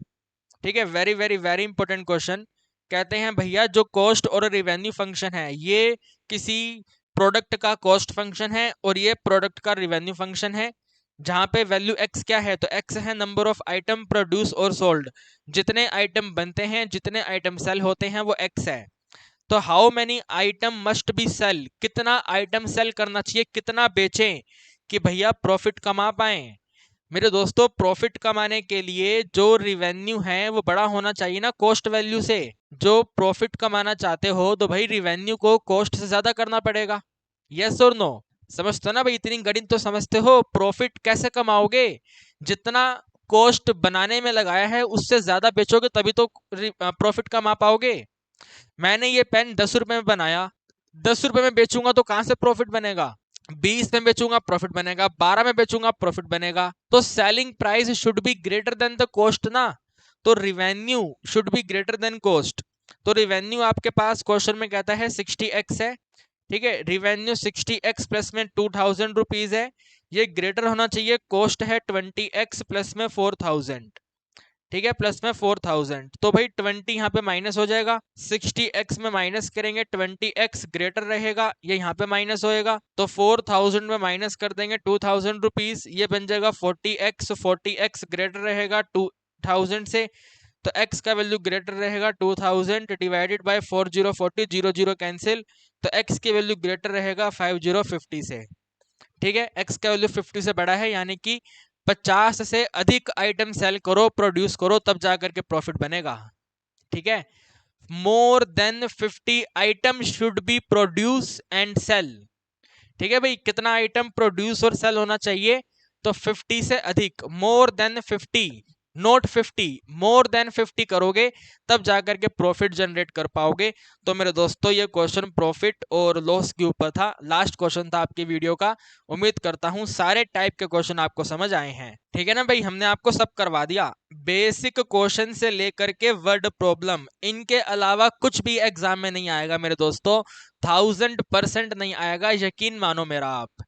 ठीक है, very very very important question. कहते हैं भैया जो कॉस्ट और रिवेन्यू फंक्शन है ये किसी प्रोडक्ट का कॉस्ट फंक्शन है और ये प्रोडक्ट का रिवेन्यू फंक्शन है, जहां पे वैल्यू एक्स क्या है, तो एक्स है नंबर ऑफ आइटम प्रोड्यूस और सोल्ड, जितने आइटम बनते हैं जितने आइटम सेल होते हैं वो एक्स है। तो how many item must be sell, कितना आइटम सेल करना चाहिए, कितना बेचें कि भैया प्रॉफिट कमा पाए। मेरे दोस्तों प्रॉफिट कमाने के लिए जो रिवेन्यू है वो बड़ा होना चाहिए ना कॉस्ट वैल्यू से। जो प्रॉफिट कमाना चाहते हो तो भाई रिवेन्यू को कॉस्ट से ज्यादा करना पड़ेगा, यस और नो। समझते हो ना भाई, इतनी गणित तो समझते हो। प्रॉफिट कैसे कमाओगे, जितना कॉस्ट बनाने में लगाया है उससे ज्यादा बेचोगे तभी तो प्रॉफिट कमा पाओगे। मैंने ये पेन 10 रुपए में बनाया, 10 रुपए में बेचूंगा तो कहां से प्रॉफिट बनेगा, 20 में बेचूंगा प्रॉफिट बनेगा, 12 में बेचूंगा प्रॉफिट बनेगा। तो selling price should be greater than the cost ना, तो revenue should be greater than cost. तो रिवेन्यू आपके पास क्वेश्चन में कहता है 60x है। ठीक है, रिवेन्यू 60x प्लस में 2000 रुपीज है, ये ग्रेटर होना चाहिए, कॉस्ट है 20x प्लस में 4000। ठीक है, प्लस में 4000, तो भाई 20 यहाँ पे माइनस हो जाएगा, 60x में माइनस करेंगे 20x ग्रेटर रहेगा, ये यहाँ पे माइनस होएगा, तो 4000 में माइनस कर देंगे 2000 रुपीज, ये बन जाएगा 40x, 40x ग्रेटर रहेगा 2000 से, तो x का वैल्यू ग्रेटर रहेगा 2000 डिवाइडेड बाय 40, 0 0 कैंसिल, तो x की वैल्यू ग्रेटर रहेगा 50 से। ठीक है, x का वैल्यू 50 से बड़ा है, यानी कि 50 से अधिक आइटम सेल करो, प्रोड्यूस करो, तब जाकर के प्रॉफिट बनेगा। ठीक है, more than 50 item should be produce and sell. ठीक है भाई, कितना आइटम प्रोड्यूस और सेल होना चाहिए, तो 50 से अधिक, मोर देन 50, नोट 50, मोर देन 50 करोगे तब जाकर के प्रॉफिट जनरेट कर पाओगे। तो मेरे दोस्तों ये क्वेश्चन प्रॉफिट और लॉस के ऊपर था, लास्ट क्वेश्चन था आपकी वीडियो का। उम्मीद करता हूं सारे टाइप के क्वेश्चन आपको समझ आए हैं। ठीक है ना भाई, हमने आपको सब करवा दिया, बेसिक क्वेश्चन से लेकर के वर्ड प्रॉब्लम, इनके अलावा कुछ भी एग्जाम में नहीं आएगा मेरे दोस्तों, 1000% नहीं आएगा, यकीन मानो मेरा आप।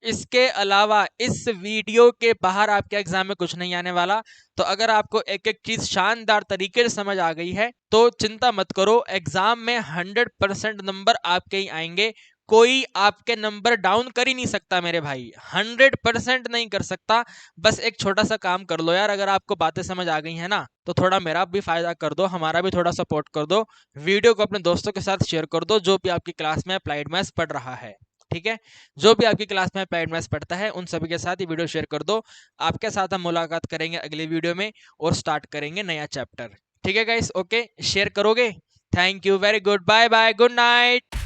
इसके अलावा इस वीडियो के बाहर आपके एग्जाम में कुछ नहीं आने वाला। तो अगर आपको एक एक चीज शानदार तरीके से समझ आ गई है तो चिंता मत करो, एग्जाम में 100% नंबर आपके ही आएंगे, कोई आपके नंबर डाउन कर ही नहीं सकता मेरे भाई, 100% नहीं कर सकता। बस एक छोटा सा काम कर लो यार, अगर आपको बातें समझ आ गई है ना तो थोड़ा मेरा भी फायदा कर दो, हमारा भी थोड़ा सपोर्ट कर दो, वीडियो को अपने दोस्तों के साथ शेयर कर दो जो भी आपकी क्लास में अप्लाइड मैथ्स पढ़ रहा है। ठीक है, जो भी आपकी क्लास में अप्लाइड मैथ्स पढ़ता है उन सभी के साथ ये वीडियो शेयर कर दो। आपके साथ हम मुलाकात करेंगे अगले वीडियो में और स्टार्ट करेंगे नया चैप्टर। ठीक है गाइस, ओके, शेयर करोगे, thank you, very good, bye bye, good night.